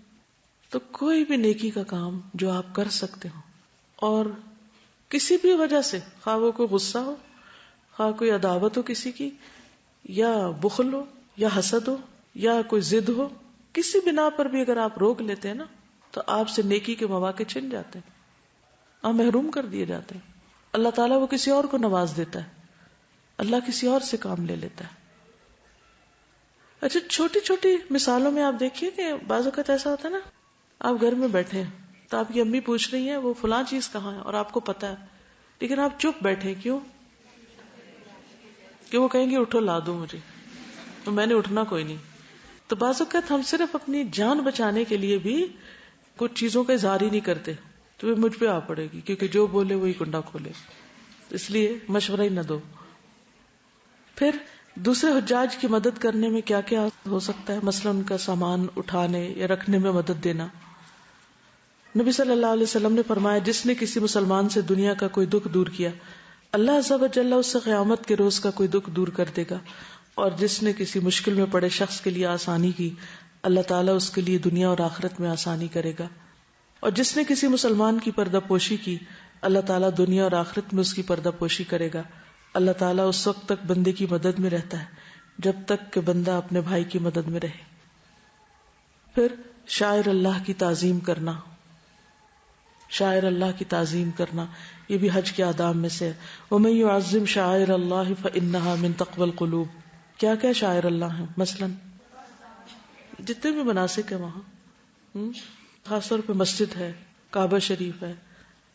[SPEAKER 2] تو کوئی بھی نیکی کا کام جو آپ کر سکتے ہو اور کسی بھی وجہ سے، خواہ وہ کوئی غصہ ہو، خواہ کوئی عداوت ہو کسی کی، یا بخل ہو یا حسد ہو یا کوئی ضد ہو، کسی بنا پر بھی اگر آپ روک لیتے ہیں نا تو آپ سے نیکی کے مواقع چھن جاتے ہیں، آپ محروم کر دیے جاتے ہیں. اللہ تعالیٰ وہ کسی اور کو نواز دیتا ہے، اللہ کسی اور سے کام لے لیتا ہے. اچھا چھوٹی چھوٹی مثالوں میں آپ دیکھیے کہ بعض اوقات ایسا ہوتا ہے نا، آپ گھر میں بیٹھے ہیں تو آپ کی امی پوچھ رہی ہیں وہ فلاں چیز کہاں ہے اور آپ کو پتا ہے، لیکن آپ چپ بیٹھے، کیوں؟ کہ وہ کہیں گے اٹھو لا دو مجھے، تو میں نے اٹھنا کوئی نہیں. تو بعض اوقات ہم صرف اپنی جان بچانے کے لیے بھی کچھ چیزوں کا اظہار ہی نہیں کرتے، تو وہ مجھ پہ آ پڑے گی، کیونکہ جو بولے وہی کنڈا کھولے، اس لیے مشورہ ہی نہ دو. پھر دوسرے حجاج کی مدد کرنے میں کیا کیا ہو سکتا ہے، مثلا ان کا سامان اٹھانے یا رکھنے میں مدد دینا. نبی صلی اللہ علیہ وسلم نے فرمایا جس نے کسی مسلمان سے دنیا کا کوئی دکھ دور کیا، اللہ عز و جل اس سے قیامت کے روز کا کوئی دکھ دور کر دے گا. اور جس نے کسی مشکل میں پڑے شخص کے لیے آسانی کی، اللہ تعالیٰ اس کے لیے دنیا اور آخرت میں آسانی کرے گا. اور جس نے کسی مسلمان کی پردہ پوشی کی، اللہ تعالیٰ دنیا اور آخرت میں اس کی پردہ پوشی کرے گا. اللہ تعالیٰ اس وقت تک بندے کی مدد میں رہتا ہے جب تک کہ بندہ اپنے بھائی کی مدد میں رہے. پھر شاعر اللہ کی تعظیم کرنا، شاعر اللہ کی تعظیم کرنا یہ بھی حج کے آداب میں سے ہے. وَمَن يُعَظِّمْ شَعَائِرَ اللَّهِ فَإِنَّهَا مِن تَقْوَى الْقُلُوبِ. کیا کیا شاعر اللہ ہیں؟ مثلا جتنے بھی مناسک ہیں وہاں، خاص طور پہ مسجد ہے، کعبہ شریف ہے،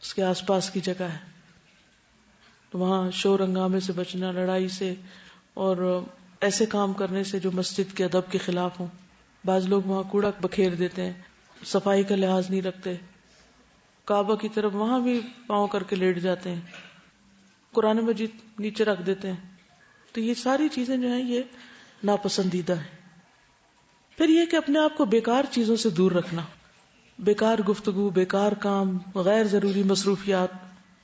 [SPEAKER 2] اس کے آس پاس کی جگہ ہے، تو وہاں شور ہنگامے سے بچنا، لڑائی سے اور ایسے کام کرنے سے جو مسجد کے ادب کے خلاف ہوں. بعض لوگ وہاں کوڑا بکھیر دیتے ہیں، صفائی کا لحاظ نہیں رکھتے، کعبہ کی طرف وہاں بھی پاؤں کر کے لیٹ جاتے ہیں، قرآن مجید نیچے رکھ دیتے ہیں. تو یہ ساری چیزیں جو ہیں یہ ناپسندیدہ ہیں. پھر یہ کہ اپنے آپ کو بیکار چیزوں سے دور رکھنا، بیکار گفتگو، بیکار کام، غیر ضروری مصروفیات،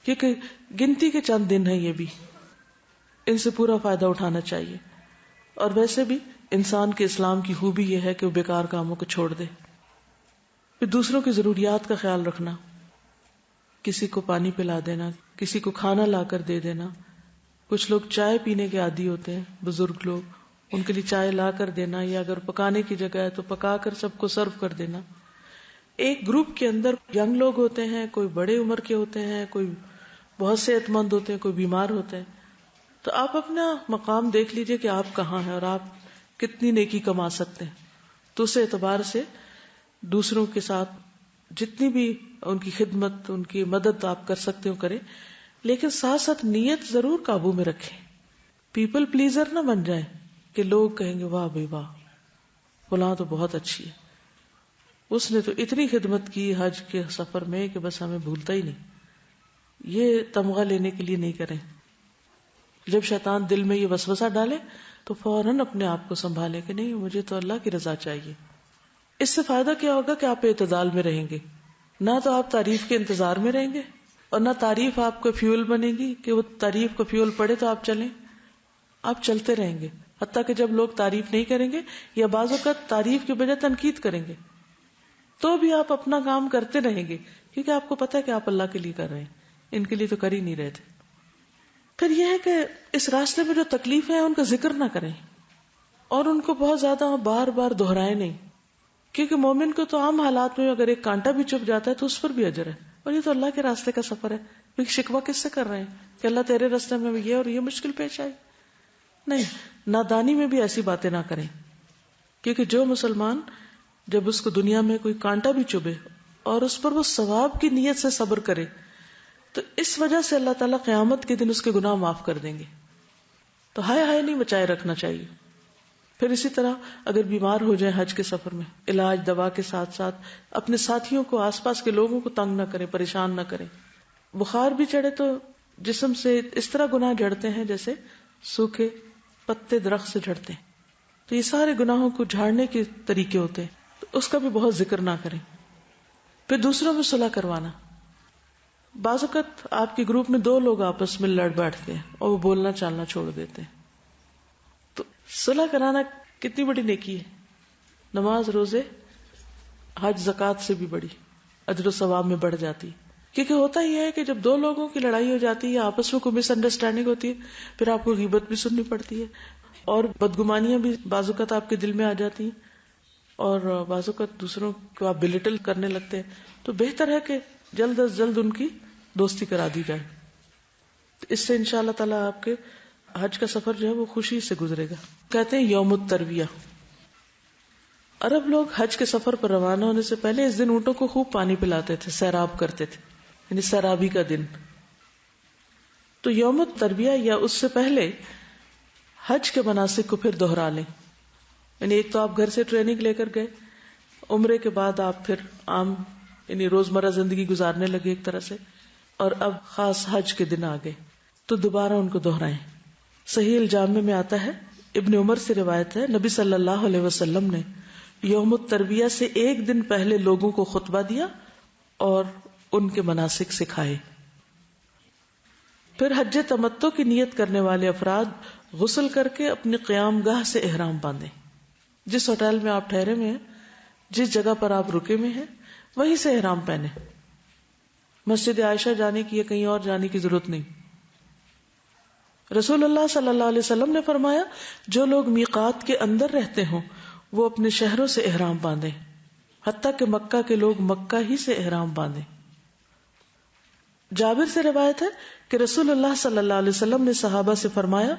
[SPEAKER 2] کیونکہ گنتی کے چند دن ہیں یہ بھی، ان سے پورا فائدہ اٹھانا چاہیے. اور ویسے بھی انسان کے اسلام کی خوبی یہ ہے کہ وہ بیکار کاموں کو چھوڑ دے. پھر دوسروں کی ضروریات کا خیال رکھنا، کسی کو پانی پلا دینا، کسی کو کھانا لا کر دے دینا. کچھ لوگ چائے پینے کے عادی ہوتے ہیں، بزرگ لوگ، ان کے لیے چائے لا کر دینا، یا اگر پکانے کی جگہ ہے تو پکا کر سب کو سرو کر دینا. ایک گروپ کے اندر ینگ لوگ ہوتے ہیں، کوئی بڑے عمر کے ہوتے ہیں، کوئی بہت صحت مند ہوتے ہیں، کوئی بیمار ہوتے ہیں. تو آپ اپنا مقام دیکھ لیجئے کہ آپ کہاں ہیں اور آپ کتنی نیکی کما سکتے ہیں. تو اس اعتبار سے دوسروں کے ساتھ جتنی بھی ان کی خدمت، ان کی مدد آپ کر سکتے ہو کریں، لیکن ساتھ ساتھ نیت ضرور قابو میں رکھیں. پیپل پلیزر نہ بن جائیں کہ لوگ کہیں گے واہ بھائی واہ فلاں تو بہت اچھی ہے، اس نے تو اتنی خدمت کی حج کے سفر میں کہ بس ہمیں بھولتا ہی نہیں. یہ تمغہ لینے کے لیے نہیں کریں. جب شیطان دل میں یہ وسوسہ ڈالے تو فوراً اپنے آپ کو سنبھالے کہ نہیں، مجھے تو اللہ کی رضا چاہیے. اس سے فائدہ کیا ہوگا کہ آپ اعتدال میں رہیں گے، نہ تو آپ تعریف کے انتظار میں رہیں گے اور نہ تعریف آپ کو فیول بنے گی کہ وہ تعریف کو فیول پڑے تو آپ چلیں. آپ چلتے رہیں گے حتیٰ کہ جب لوگ تعریف نہیں کریں گے یا بعض اوقات تعریف کے بجائے تنقید کریں گے تو بھی آپ اپنا کام کرتے رہیں گے، کیونکہ آپ کو پتہ ہے کہ آپ اللہ کے لیے کر رہے ہیں، ان کے لیے تو کر ہی نہیں رہے تھے. پھر یہ ہے کہ اس راستے میں جو تکلیفیں ہیں ان کا ذکر نہ کریں اور ان کو بہت زیادہ بار بار دہرائیں نہیں، کیونکہ مومن کو تو عام حالات میں اگر ایک کانٹا بھی چپ جاتا ہے تو اس پر بھی اجر ہے، اور یہ تو اللہ کے راستے کا سفر ہے. کیونکہ شکوہ کس سے کر رہے ہیں کہ اللہ تیرے راستے میں یہ اور یہ مشکل پیش آئی؟ نہیں، نادانی میں بھی ایسی باتیں نہ کریں، کیونکہ جو مسلمان جب اس کو دنیا میں کوئی کانٹا بھی چبھے اور اس پر وہ ثواب کی نیت سے صبر کرے تو اس وجہ سے اللہ تعالیٰ قیامت کے دن اس کے گناہ معاف کر دیں گے. تو ہائے ہائے نہیں بچائے رکھنا چاہیے. پھر اسی طرح اگر بیمار ہو جائیں حج کے سفر میں، علاج دوا کے ساتھ ساتھ اپنے ساتھیوں کو، آس پاس کے لوگوں کو تنگ نہ کریں، پریشان نہ کریں. بخار بھی چڑھے تو جسم سے اس طرح گناہ جھڑتے ہیں جیسے سوکھے پتے درخت سے جھڑتے ہیں. تو یہ سارے گناہوں کو جھاڑنے کے طریقے ہوتے ہیں، تو اس کا بھی بہت ذکر نہ کریں. پھر دوسروں میں صلح کروانا. بعض اوقات آپ کے گروپ میں 2 لوگ آپس میں لڑ بیٹھتے ہیں اور وہ بولنا چالنا چھوڑ دیتے ہیں. تو صلح کرانا کتنی بڑی نیکی ہے. نماز، روزے، حج، زکوٰۃ سے بھی بڑی، اجر و ثواب میں بڑھ جاتی. کیونکہ ہوتا یہ ہے کہ جب 2 لوگوں کی لڑائی ہو جاتی ہے، آپس میں کوئی مس انڈرسٹینڈنگ ہوتی ہے، پھر آپ کو غیبت بھی سننی پڑتی ہے اور بدگمانیاں بھی بعض اوقات آپ کے دل میں آ جاتی ہیں اور بعض اوقات دوسروں کو آپ بلٹل کرنے لگتے ہیں. تو بہتر ہے کہ جلد از جلد ان کی دوستی کرا دی جائے. اس سے انشاءاللہ تعالیٰ آپ کے حج کا سفر جو ہے وہ خوشی سے گزرے گا. کہتے ہیں یوم الترویہ. عرب لوگ حج کے سفر پر روانہ ہونے سے پہلے اس دن اونٹوں کو خوب پانی پلاتے تھے، سیراب کرتے تھے، یعنی سیرابی کا دن. تو یوم الترویہ یا اس سے پہلے حج کے مناسک کو پھر دوہرا لیں. یعنی ایک تو آپ گھر سے ٹریننگ لے کر گئے، عمرے کے بعد آپ پھر عام یعنی روزمرہ زندگی گزارنے لگے ایک طرح سے، اور اب خاص حج کے دن آ گئے تو دوبارہ ان کو دوہرائیں. صحیح الجامع میں آتا ہے، ابن عمر سے روایت ہے، نبی صلی اللہ علیہ وسلم نے یوم الترویہ سے 1 دن پہلے لوگوں کو خطبہ دیا اور ان کے مناسک سکھائے. پھر حج تمتع کی نیت کرنے والے افراد غسل کر کے اپنی قیام گاہ سے احرام باندھیں. جس ہوٹل میں آپ ٹھہرے ہوئے ہیں، جس جگہ پر آپ رکے ہوئے ہیں، وہیں سے احرام پہنے. مسجد عائشہ جانے کی یا کہیں اور جانے کی ضرورت نہیں. رسول اللہ صلی اللہ علیہ وسلم نے فرمایا جو لوگ میقات کے اندر رہتے ہوں وہ اپنے شہروں سے احرام باندھیں، حتیٰ کہ مکہ کے لوگ مکہ ہی سے احرام باندھیں. جابر سے روایت ہے کہ رسول اللہ صلی اللہ علیہ وسلم نے صحابہ سے فرمایا،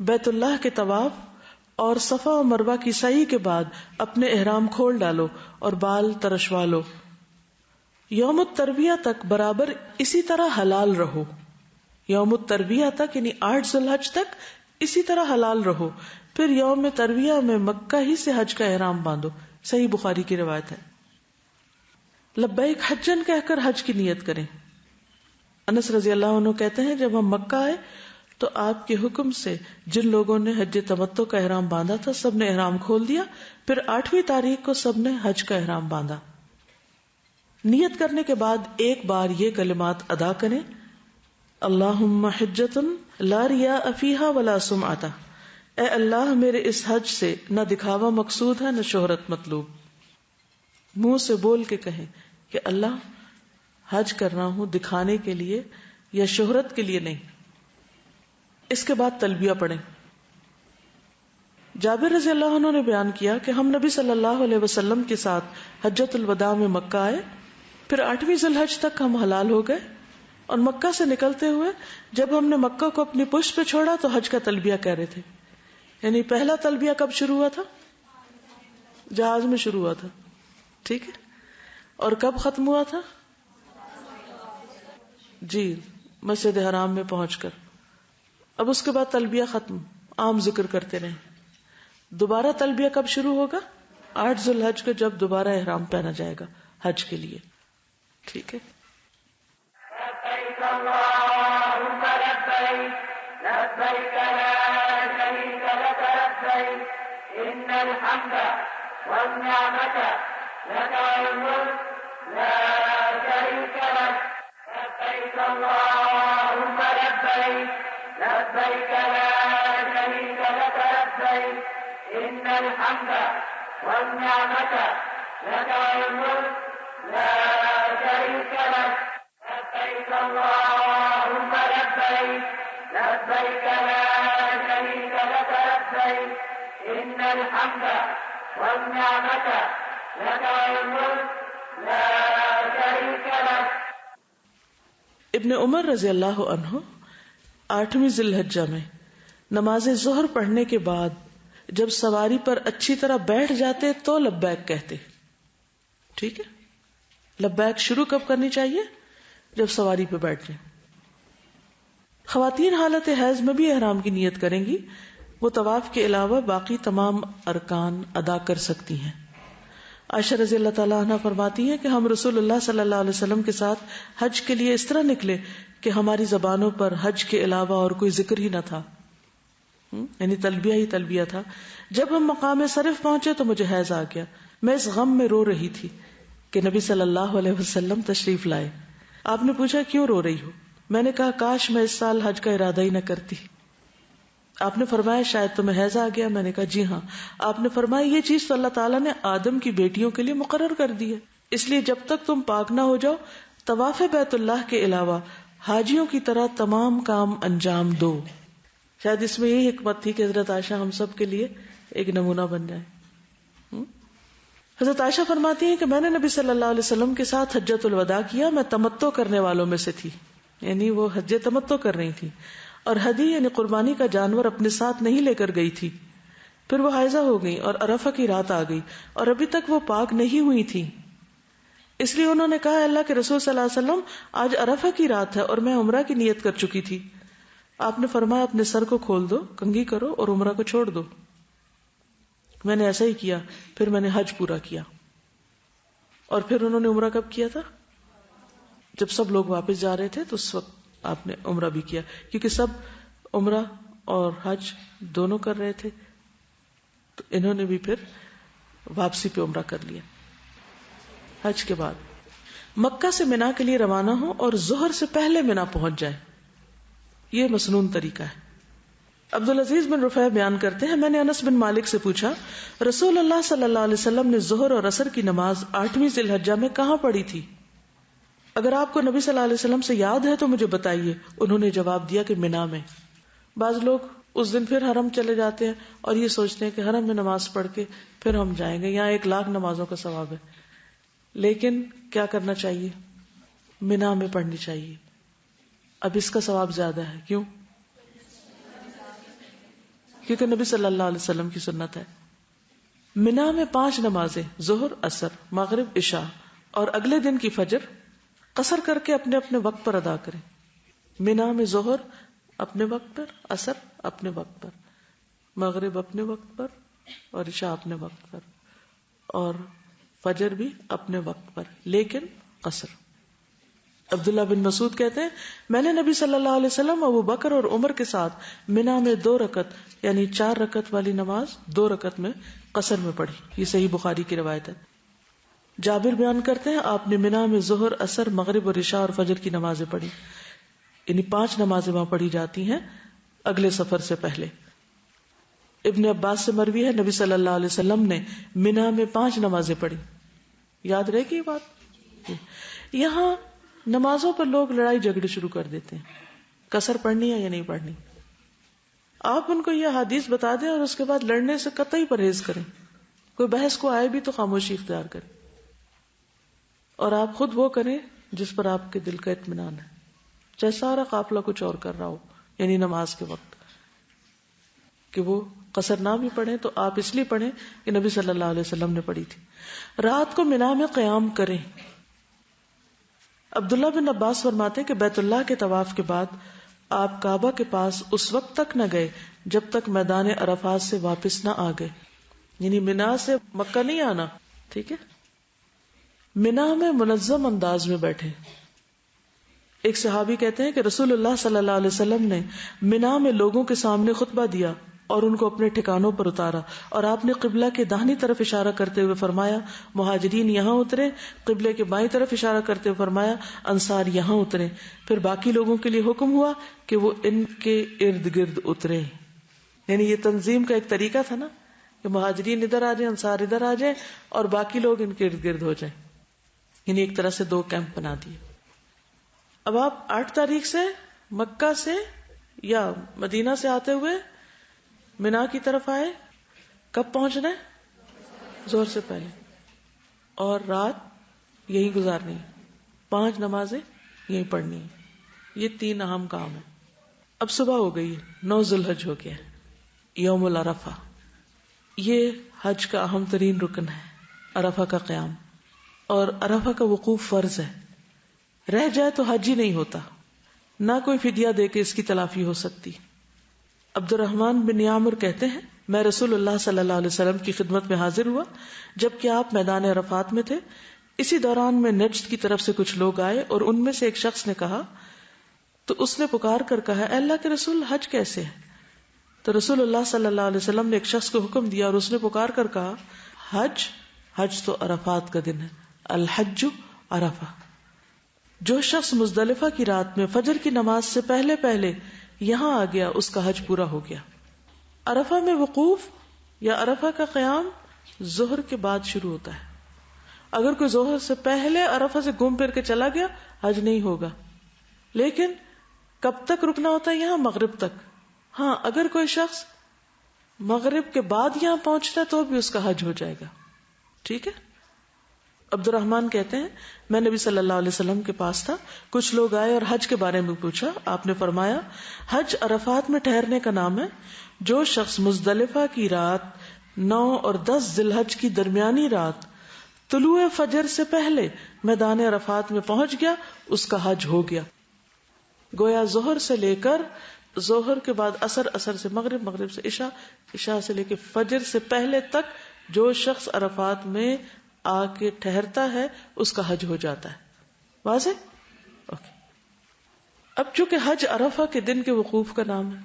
[SPEAKER 2] بیت اللہ کے طواف اور صفا و مروہ کی سعی کے بعد اپنے احرام کھول ڈالو اور بال ترشوا لو، یوم الترویہ تک برابر اسی طرح حلال رہو، یوم الترویہ تک یعنی 8 ذی الحج تک اسی طرح حلال رہو، پھر یوم ترویہ میں مکہ ہی سے حج کا احرام باندھو۔ صحیح بخاری کی روایت ہے۔ لبیک حجن کہہ کر حج کی نیت کریں۔ انس رضی اللہ عنہ کہتے ہیں جب ہم مکہ آئے تو آپ کے حکم سے جن لوگوں نے حج تمتع کا احرام باندھا تھا سب نے احرام کھول دیا، پھر 8ویں تاریخ کو سب نے حج کا احرام باندھا۔ نیت کرنے کے بعد ایک بار یہ کلمات ادا کریں، اللہم حجۃ لا ریاء فیہا ولا سمعۃ، اے اللہ میرے اس حج سے نہ دکھاوا مقصود ہے نہ شہرت مطلوب۔ منہ سے بول کے کہیں کہ اللہ حج کر رہا ہوں دکھانے کے لیے یا شہرت کے لیے نہیں۔ اس کے بعد تلبیہ پڑھیں۔ جابر رضی اللہ عنہ نے بیان کیا کہ ہم نبی صلی اللہ علیہ وسلم کے ساتھ حجۃ الوداع میں مکہ آئے، پھر 8ویں ذی الحج تک ہم حلال ہو گئے، اور مکہ سے نکلتے ہوئے جب ہم نے مکہ کو اپنی پشت پہ چھوڑا تو حج کا تلبیہ کہہ رہے تھے۔ یعنی پہلا تلبیہ کب شروع ہوا تھا؟ جہاز میں شروع ہوا تھا، ٹھیک ہے، اور کب ختم ہوا تھا؟ جی مسجد حرام میں پہنچ کر۔ اب اس کے بعد تلبیہ ختم، عام ذکر کرتے رہیں۔ دوبارہ تلبیہ کب شروع ہوگا؟ 8 ذی الحج کو جب دوبارہ احرام پہنا جائے گا حج کے لیے، ٹھیک ہے۔
[SPEAKER 1] لبيك اللهم لبيك لبيك لا شريك لك لبيك إن الحمد والنعمة لك والملك لا شريك لك لبيك اللهم لبيك لبيك لا شريك لك لبيك إن الحمد والنعمة لك والملك لا شريك لك لبيك اللهم لبيك لبيك لا شريك لك لبيك إن الحمد والنعمة لك والملك لا شريك لك۔
[SPEAKER 2] ابن عمر رضی اللہ عنہ 8ویں ذی الحجہ میں نماز ظہر پڑھنے کے بعد جب سواری پر اچھی طرح بیٹھ جاتے تو لبیک کہتے، ٹھیک ہے۔ لبیک شروع کب کرنی چاہیے؟ جب سواری پہ بیٹھ جائیں۔ خواتین حالت حیض میں بھی احرام کی نیت کریں گی، وہ طواف کے علاوہ باقی تمام ارکان ادا کر سکتی ہیں۔ عائشہ رضی اللہ تعالیٰ عنہ فرماتی ہیں کہ ہم رسول اللہ صلی اللہ علیہ وسلم کے ساتھ حج کے لیے اس طرح نکلے کہ ہماری زبانوں پر حج کے علاوہ اور کوئی ذکر ہی نہ تھا، یعنی تلبیہ ہی تلبیہ تھا۔ جب ہم مقام صرف پہنچے تو مجھے حیض آ گیا، میں اس غم میں رو رہی تھی کہ نبی صلی اللہ علیہ وسلم تشریف لائے۔ آپ نے پوچھا کیوں رو رہی ہو؟ میں نے کہا کاش میں اس سال حج کا ارادہ ہی نہ کرتی۔ آپ نے فرمایا شاید تمہیں حیض آ گیا؟ میں نے کہا جی ہاں۔ آپ نے فرمایا یہ چیز تو اللہ تعالیٰ نے آدم کی بیٹیوں کے لیے مقرر کر دی ہے، اس لیے جب تک تم پاک نہ ہو جاؤ طواف بیت اللہ کے علاوہ حاجیوں کی طرح تمام کام انجام دو۔ شاید اس میں یہی حکمت تھی کہ حضرت عائشہ ہم سب کے لیے ایک نمونہ بن جائے۔ حضرت عائشہ فرماتی ہیں کہ میں نے نبی صلی اللہ علیہ وسلم کے ساتھ حجۃ الوداع کیا، میں تمتع کرنے والوں میں سے تھی، یعنی وہ حج تمتع کر رہی تھی، اور ہدی یعنی قربانی کا جانور اپنے ساتھ نہیں لے کر گئی تھی۔ پھر وہ حائضہ ہو گئی اور عرفہ کی رات آ گئی اور ابھی تک وہ پاک نہیں ہوئی تھی، اس لیے انہوں نے کہا اللہ کے رسول صلی اللہ علیہ وسلم آج عرفہ کی رات ہے اور میں عمرہ کی نیت کر چکی تھی۔ آپ نے فرمایا اپنے سر کو کھول دو، کنگھی کرو اور عمرہ کو چھوڑ دو۔ میں نے ایسا ہی کیا، پھر میں نے حج پورا کیا۔ اور پھر انہوں نے عمرہ کب کیا تھا؟ جب سب لوگ واپس جا رہے تھے تو اس وقت آپ نے عمرہ بھی کیا، کیونکہ سب عمرہ اور حج دونوں کر رہے تھے، تو انہوں نے بھی پھر واپسی پہ عمرہ کر لیا۔ حج کے بعد مکہ سے منا کے لیے روانہ ہوں اور ظہر سے پہلے منا پہنچ جائیں، یہ مسنون طریقہ ہے۔ عبدالعزیز بن رفیع بیان کرتے ہیں میں نے انس بن مالک سے پوچھا رسول اللہ صلی اللہ علیہ وسلم نے ظہر اور عصر کی نماز 8ویں ذی الحجہ میں کہاں پڑھی تھی؟ اگر آپ کو نبی صلی اللہ علیہ وسلم سے یاد ہے تو مجھے بتائیے۔ انہوں نے جواب دیا کہ منا میں۔ بعض لوگ اس دن پھر حرم چلے جاتے ہیں اور یہ سوچتے ہیں کہ حرم میں نماز پڑھ کے پھر ہم جائیں گے، یہاں 1,00,000 نمازوں کا ثواب ہے، لیکن کیا کرنا چاہیے؟ منا میں پڑھنی چاہیے، اب اس کا ثواب زیادہ ہے. کیوں؟ کیونکہ نبی صلی اللہ علیہ وسلم کی سنت ہے. منا میں 5 نمازیں ظہر، عصر، مغرب، عشاء اور اگلے دن کی فجر قصر کر کے اپنے اپنے وقت پر ادا کریں. منا میں ظہر اپنے وقت پر، عصر اپنے وقت پر، مغرب اپنے وقت پر اور عشاء اپنے وقت پر، اور فجر بھی اپنے وقت پر، لیکن قصر. عبداللہ بن مسعود کہتے ہیں میں نے نبی صلی اللہ علیہ وسلم، ابو بکر اور عمر کے ساتھ منا میں 2 رکعت یعنی 4 رکعت والی نماز 2 رکعت میں قصر میں پڑھی. یہ صحیح بخاری کی روایت ہے. جابر بیان کرتے ہیں آپ نے منا میں ظہر، عصر، مغرب اور عشاء اور فجر کی نمازیں پڑھی. یعنی 5 نمازیں وہاں پڑھی جاتی ہیں اگلے سفر سے پہلے. ابن عباس سے مروی ہے نبی صلی اللہ علیہ وسلم نے منا میں 5 نمازیں پڑھی. یاد رہے گی یہ بات؟ یہاں نمازوں پر لوگ لڑائی جھگڑے شروع کر دیتے ہیں، قصر پڑھنی ہے یا نہیں پڑھنی. آپ ان کو یہ حدیث بتا دیں اور اس کے بعد لڑنے سے قطعی پرہیز کریں. کوئی بحث کو آئے بھی تو خاموشی اختیار کریں، اور آپ خود وہ کریں جس پر آپ کے دل کا اطمینان ہے، چاہے سارا قافلہ کچھ اور کر رہا ہو. یعنی نماز کے وقت کہ وہ قصر نہ بھی پڑھیں تو آپ اس لیے پڑھیں کہ نبی صلی اللہ علیہ وسلم نے پڑھی تھی. رات کو منا میں قیام کریں. عبداللہ بن عباس فرماتے ہیں کہ بیت اللہ کے طواف کے بعد آپ کعبہ کے پاس اس وقت تک نہ گئے جب تک میدان عرفات سے واپس نہ آ گئے. یعنی منا سے مکہ نہیں آنا. ٹھیک ہے. منا میں منظم انداز میں بیٹھے. ایک صحابی کہتے ہیں کہ رسول اللہ صلی اللہ علیہ وسلم نے منا میں لوگوں کے سامنے خطبہ دیا اور ان کو اپنے ٹھکانوں پر اتارا، اور آپ نے قبلہ کے داہنی طرف اشارہ کرتے ہوئے فرمایا مہاجرین یہاں اترے، قبلے کے بائیں طرف اشارہ کرتے ہوئے فرمایا انصار یہاں اترے. پھر باقی لوگوں کے لیے حکم ہوا کہ وہ ان کے ارد گرد اترے. یعنی یہ تنظیم کا ایک طریقہ تھا نا کہ مہاجرین ادھر آ جائیں، انصار ادھر آ جائیں اور باقی لوگ ان کے ارد گرد ہو جائیں. یعنی ایک طرح سے 2 کیمپ بنا دیے. اب آپ 8 تاریخ سے مکہ سے یا مدینہ سے آتے ہوئے منا کی طرف آئے. کب پہنچنا ہے؟ ظہر سے پہلے، اور رات یہی گزارنی ہے. 5 نمازیں یہی پڑھنی ہے. یہ 3 اہم کام ہیں. اب صبح ہو گئی، 9 ذی الحج ہو گیا، یوم العرفہ. یہ حج کا اہم ترین رکن ہے، عرفہ کا قیام. اور عرفہ کا وقوف فرض ہے. رہ جائے تو حج ہی نہیں ہوتا، نہ کوئی فدیہ دے کے اس کی تلافی ہو سکتی. عبد الرحمن بن یامر کہتے ہیں میں رسول اللہ صلی اللہ علیہ وسلم کی خدمت میں حاضر ہوا جبکہ آپ میدان عرفات میں تھے. اسی دوران میں نجد کی طرف سے کچھ لوگ آئے اور ان میں سے ایک شخص نے کہا، تو اس نے پکار کر کہا اے اللہ کے رسول حج کیسے ہے؟ تو رسول اللہ صلی اللہ علیہ وسلم نے ایک شخص کو حکم دیا اور اس نے پکار کر کہا حج تو عرفات کا دن ہے، الحج عرفہ. جو شخص مزدلفہ کی رات میں فجر کی نماز سے پہلے پہلے یہاں آ گیا اس کا حج پورا ہو گیا. عرفہ میں وقوف یا عرفہ کا قیام ظہر کے بعد شروع ہوتا ہے. اگر کوئی ظہر سے پہلے عرفہ سے گھوم پھر کے چلا گیا حج نہیں ہوگا. لیکن کب تک رکنا ہوتا ہے یہاں؟ مغرب تک. ہاں اگر کوئی شخص مغرب کے بعد یہاں پہنچتا ہے تو بھی اس کا حج ہو جائے گا. ٹھیک ہے. عبد الرحمن کہتے ہیں میں نبی صلی اللہ علیہ وسلم کے پاس تھا، کچھ لوگ آئے اور حج کے بارے میں پوچھا. آپ نے فرمایا حج عرفات میں ٹھہرنے کا نام ہے. جو شخص مزدلفہ کی رات 9 اور 10 ذی الحج کی درمیانی رات طلوع فجر سے پہلے میدان عرفات میں پہنچ گیا اس کا حج ہو گیا. گویا ظہر سے لے کر ظہر کے بعد عصر، عصر سے مغرب، مغرب سے عشاء، عشاء سے لے کے فجر سے پہلے تک جو شخص عرفات میں آ کے ٹھہرتا ہے اس کا حج ہو جاتا ہے. واضح؟ اوکے. اب چونکہ حج عرفہ کے دن کے وقوف کا نام ہے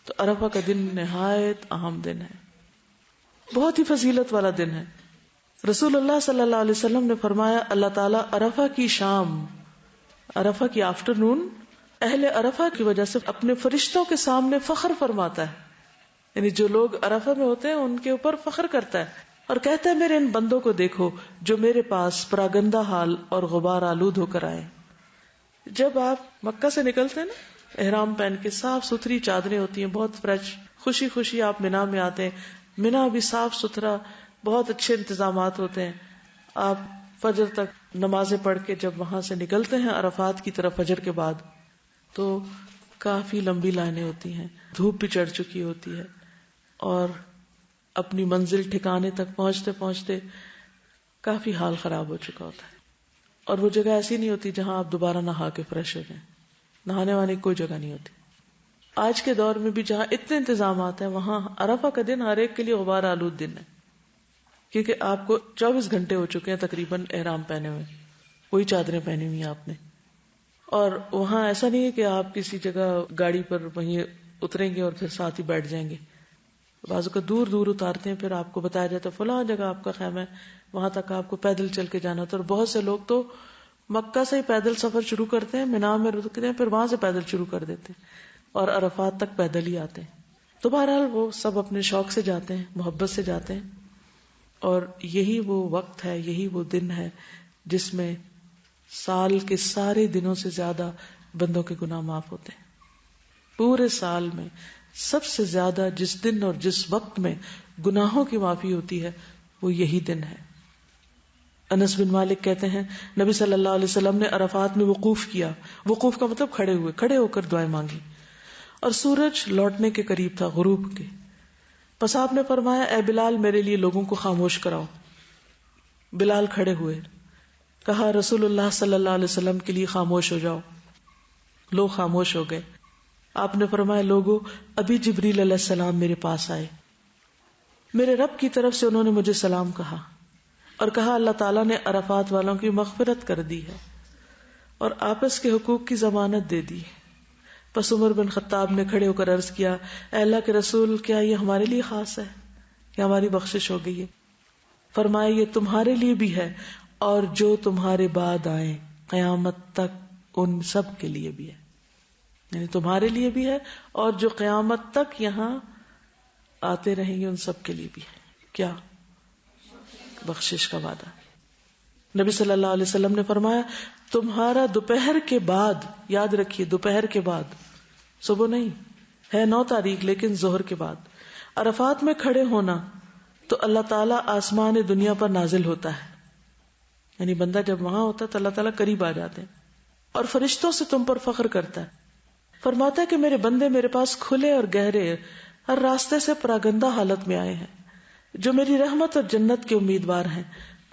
[SPEAKER 2] تو عرفہ کا دن نہایت اہم دن ہے، بہت ہی فضیلت والا دن ہے. رسول اللہ صلی اللہ علیہ وسلم نے فرمایا اللہ تعالیٰ عرفہ کی شام، عرفہ کی آفٹرنون اہل عرفہ کی وجہ سے اپنے فرشتوں کے سامنے فخر فرماتا ہے. یعنی جو لوگ عرفہ میں ہوتے ہیں ان کے اوپر فخر کرتا ہے اور کہتا ہے میرے ان بندوں کو دیکھو جو میرے پاس پراگندہ حال اور غبار آلود ہو کر آئے. جب آپ مکہ سے نکلتے ہیں نا احرام پہن کے، صاف ستھری چادریں ہوتی ہیں، بہت فریش، خوشی خوشی آپ منا میں آتے ہیں. منا بھی صاف ستھرا، بہت اچھے انتظامات ہوتے ہیں. آپ فجر تک نمازیں پڑھ کے جب وہاں سے نکلتے ہیں عرفات کی طرف فجر کے بعد، تو کافی لمبی لائنیں ہوتی ہیں، دھوپ بھی چڑھ چکی ہوتی ہے، اور اپنی منزل ٹھکانے تک پہنچتے پہنچتے کافی حال خراب ہو چکا ہوتا ہے. اور وہ جگہ ایسی نہیں ہوتی جہاں آپ دوبارہ نہا کے فریش ہو جائیں، نہانے والی کوئی جگہ نہیں ہوتی. آج کے دور میں بھی جہاں اتنے انتظامات ہیں، وہاں عرفہ کا دن ہر ایک کے لیے غبار آلود دن ہے، کیونکہ آپ کو 24 گھنٹے ہو چکے ہیں تقریباً احرام پہنے ہوئے، کوئی چادریں پہنی ہوئی ہیں آپ نے. اور وہاں ایسا نہیں ہے کہ آپ کسی جگہ گاڑی پر وہیں اتریں گے اور پھر ساتھ ہی بیٹھ جائیں گے. بعضوں کو دور دور اتارتے ہیں، پھر آپ کو بتایا جاتا ہے فلاں جگہ آپ کا خیمہ ہے، وہاں تک آپ کو پیدل چل کے جانا ہوتا ہے. اور بہت سے لوگ تو مکہ سے ہی پیدل سفر شروع کرتے ہیں، مینا میں رکتے ہیں، پھر وہاں سے پیدل شروع کر دیتے ہیں اور عرفات تک پیدل ہی آتے ہیں. تو بہرحال وہ سب اپنے شوق سے جاتے ہیں، محبت سے جاتے ہیں. اور یہی وہ وقت ہے، یہی وہ دن ہے جس میں سال کے سارے دنوں سے زیادہ بندوں کے گناہ معاف ہوتے ہیں. پورے سال میں سب سے زیادہ جس دن اور جس وقت میں گناہوں کی معافی ہوتی ہے وہ یہی دن ہے. انس بن مالک کہتے ہیں نبی صلی اللہ علیہ وسلم نے عرفات میں وقوف کیا. وقوف کا مطلب کھڑے ہو کر دعائیں مانگی، اور سورج لوٹنے کے قریب تھا، غروب کے. پس آپ نے فرمایا اے بلال میرے لیے لوگوں کو خاموش کراؤ. بلال کھڑے ہوئے، کہا رسول اللہ صلی اللہ علیہ وسلم کے لیے خاموش ہو جاؤ. لوگ خاموش ہو گئے. آپ نے فرمایا لوگوں ابھی جبریل علیہ السلام میرے پاس آئے، میرے رب کی طرف سے انہوں نے مجھے سلام کہا اور کہا اللہ تعالیٰ نے عرفات والوں کی مغفرت کر دی ہے اور آپس کے حقوق کی ضمانت دے دی. پس عمر بن خطاب نے کھڑے ہو کر عرض کیا اے اللہ کے رسول کیا یہ ہمارے لیے خاص ہے کہ ہماری بخشش ہو گئی ہے؟ فرمایا یہ تمہارے لیے بھی ہے اور جو تمہارے بعد آئیں قیامت تک ان سب کے لیے بھی ہے. یعنی تمہارے لیے بھی ہے اور جو قیامت تک یہاں آتے رہیں گے ان سب کے لیے بھی ہے. کیا؟ بخشش کا وعدہ. نبی صلی اللہ علیہ وسلم نے فرمایا تمہارا دوپہر کے بعد، یاد رکھیے دوپہر کے بعد، صبح نہیں ہے 9 تاریخ لیکن ظہر کے بعد عرفات میں کھڑے ہونا تو اللہ تعالیٰ آسمان دنیا پر نازل ہوتا ہے. یعنی بندہ جب وہاں ہوتا ہے تو اللہ تعالیٰ قریب آ جاتے ہیں اور فرشتوں سے تم پر فخر کرتا ہے. فرماتا ہے کہ میرے بندے میرے پاس کھلے اور گہرے ہر راستے سے پراگندہ حالت میں آئے ہیں جو میری رحمت اور جنت کے امیدوار ہیں.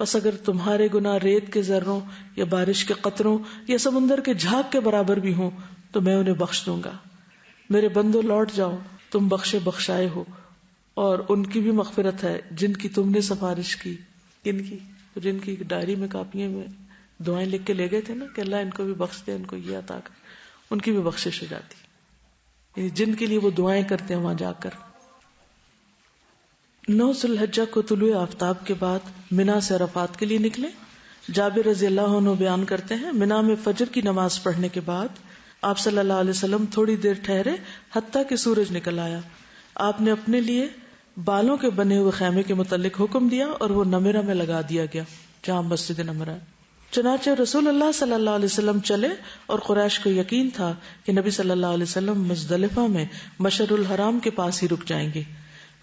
[SPEAKER 2] بس اگر تمہارے گناہ ریت کے ذروں یا بارش کے قطروں یا سمندر کے جھاگ کے برابر بھی ہوں تو میں انہیں بخش دوں گا. میرے بندو لوٹ جاؤ، تم بخشے بخشائے ہو، اور ان کی بھی مغفرت ہے جن کی تم نے سفارش کی. کن کی؟ جن کی ڈائری میں کاپیوں میں دعائیں لکھ کے لے گئے تھے نا کہ اللہ ان کو بھی بخش دے، ان کو یہ عطا کر، ان کی بھی بخشش ہو جاتی. یعنی جن کے لیے وہ دعائیں کرتے ہیں وہاں جا کر. 9 ذی الحجہ کو طلوع آفتاب کے بعد منا سے عرفات کے لیے نکلے. جابر رضی اللہ عنہ بیان کرتے ہیں منا میں فجر کی نماز پڑھنے کے بعد آپ صلی اللہ علیہ وسلم تھوڑی دیر ٹھہرے حتیٰ کہ سورج نکل آیا. آپ نے اپنے لیے بالوں کے بنے ہوئے خیمے کے متعلق حکم دیا اور وہ نمرہ میں لگا دیا گیا جہاں مسجد نمرہ ہے. چنانچہ رسول اللہ صلی اللہ علیہ وسلم چلے اور قریش کو یقین تھا کہ نبی صلی اللہ علیہ وسلم مزدلفہ میں مشعر الحرام کے پاس ہی رک جائیں گے،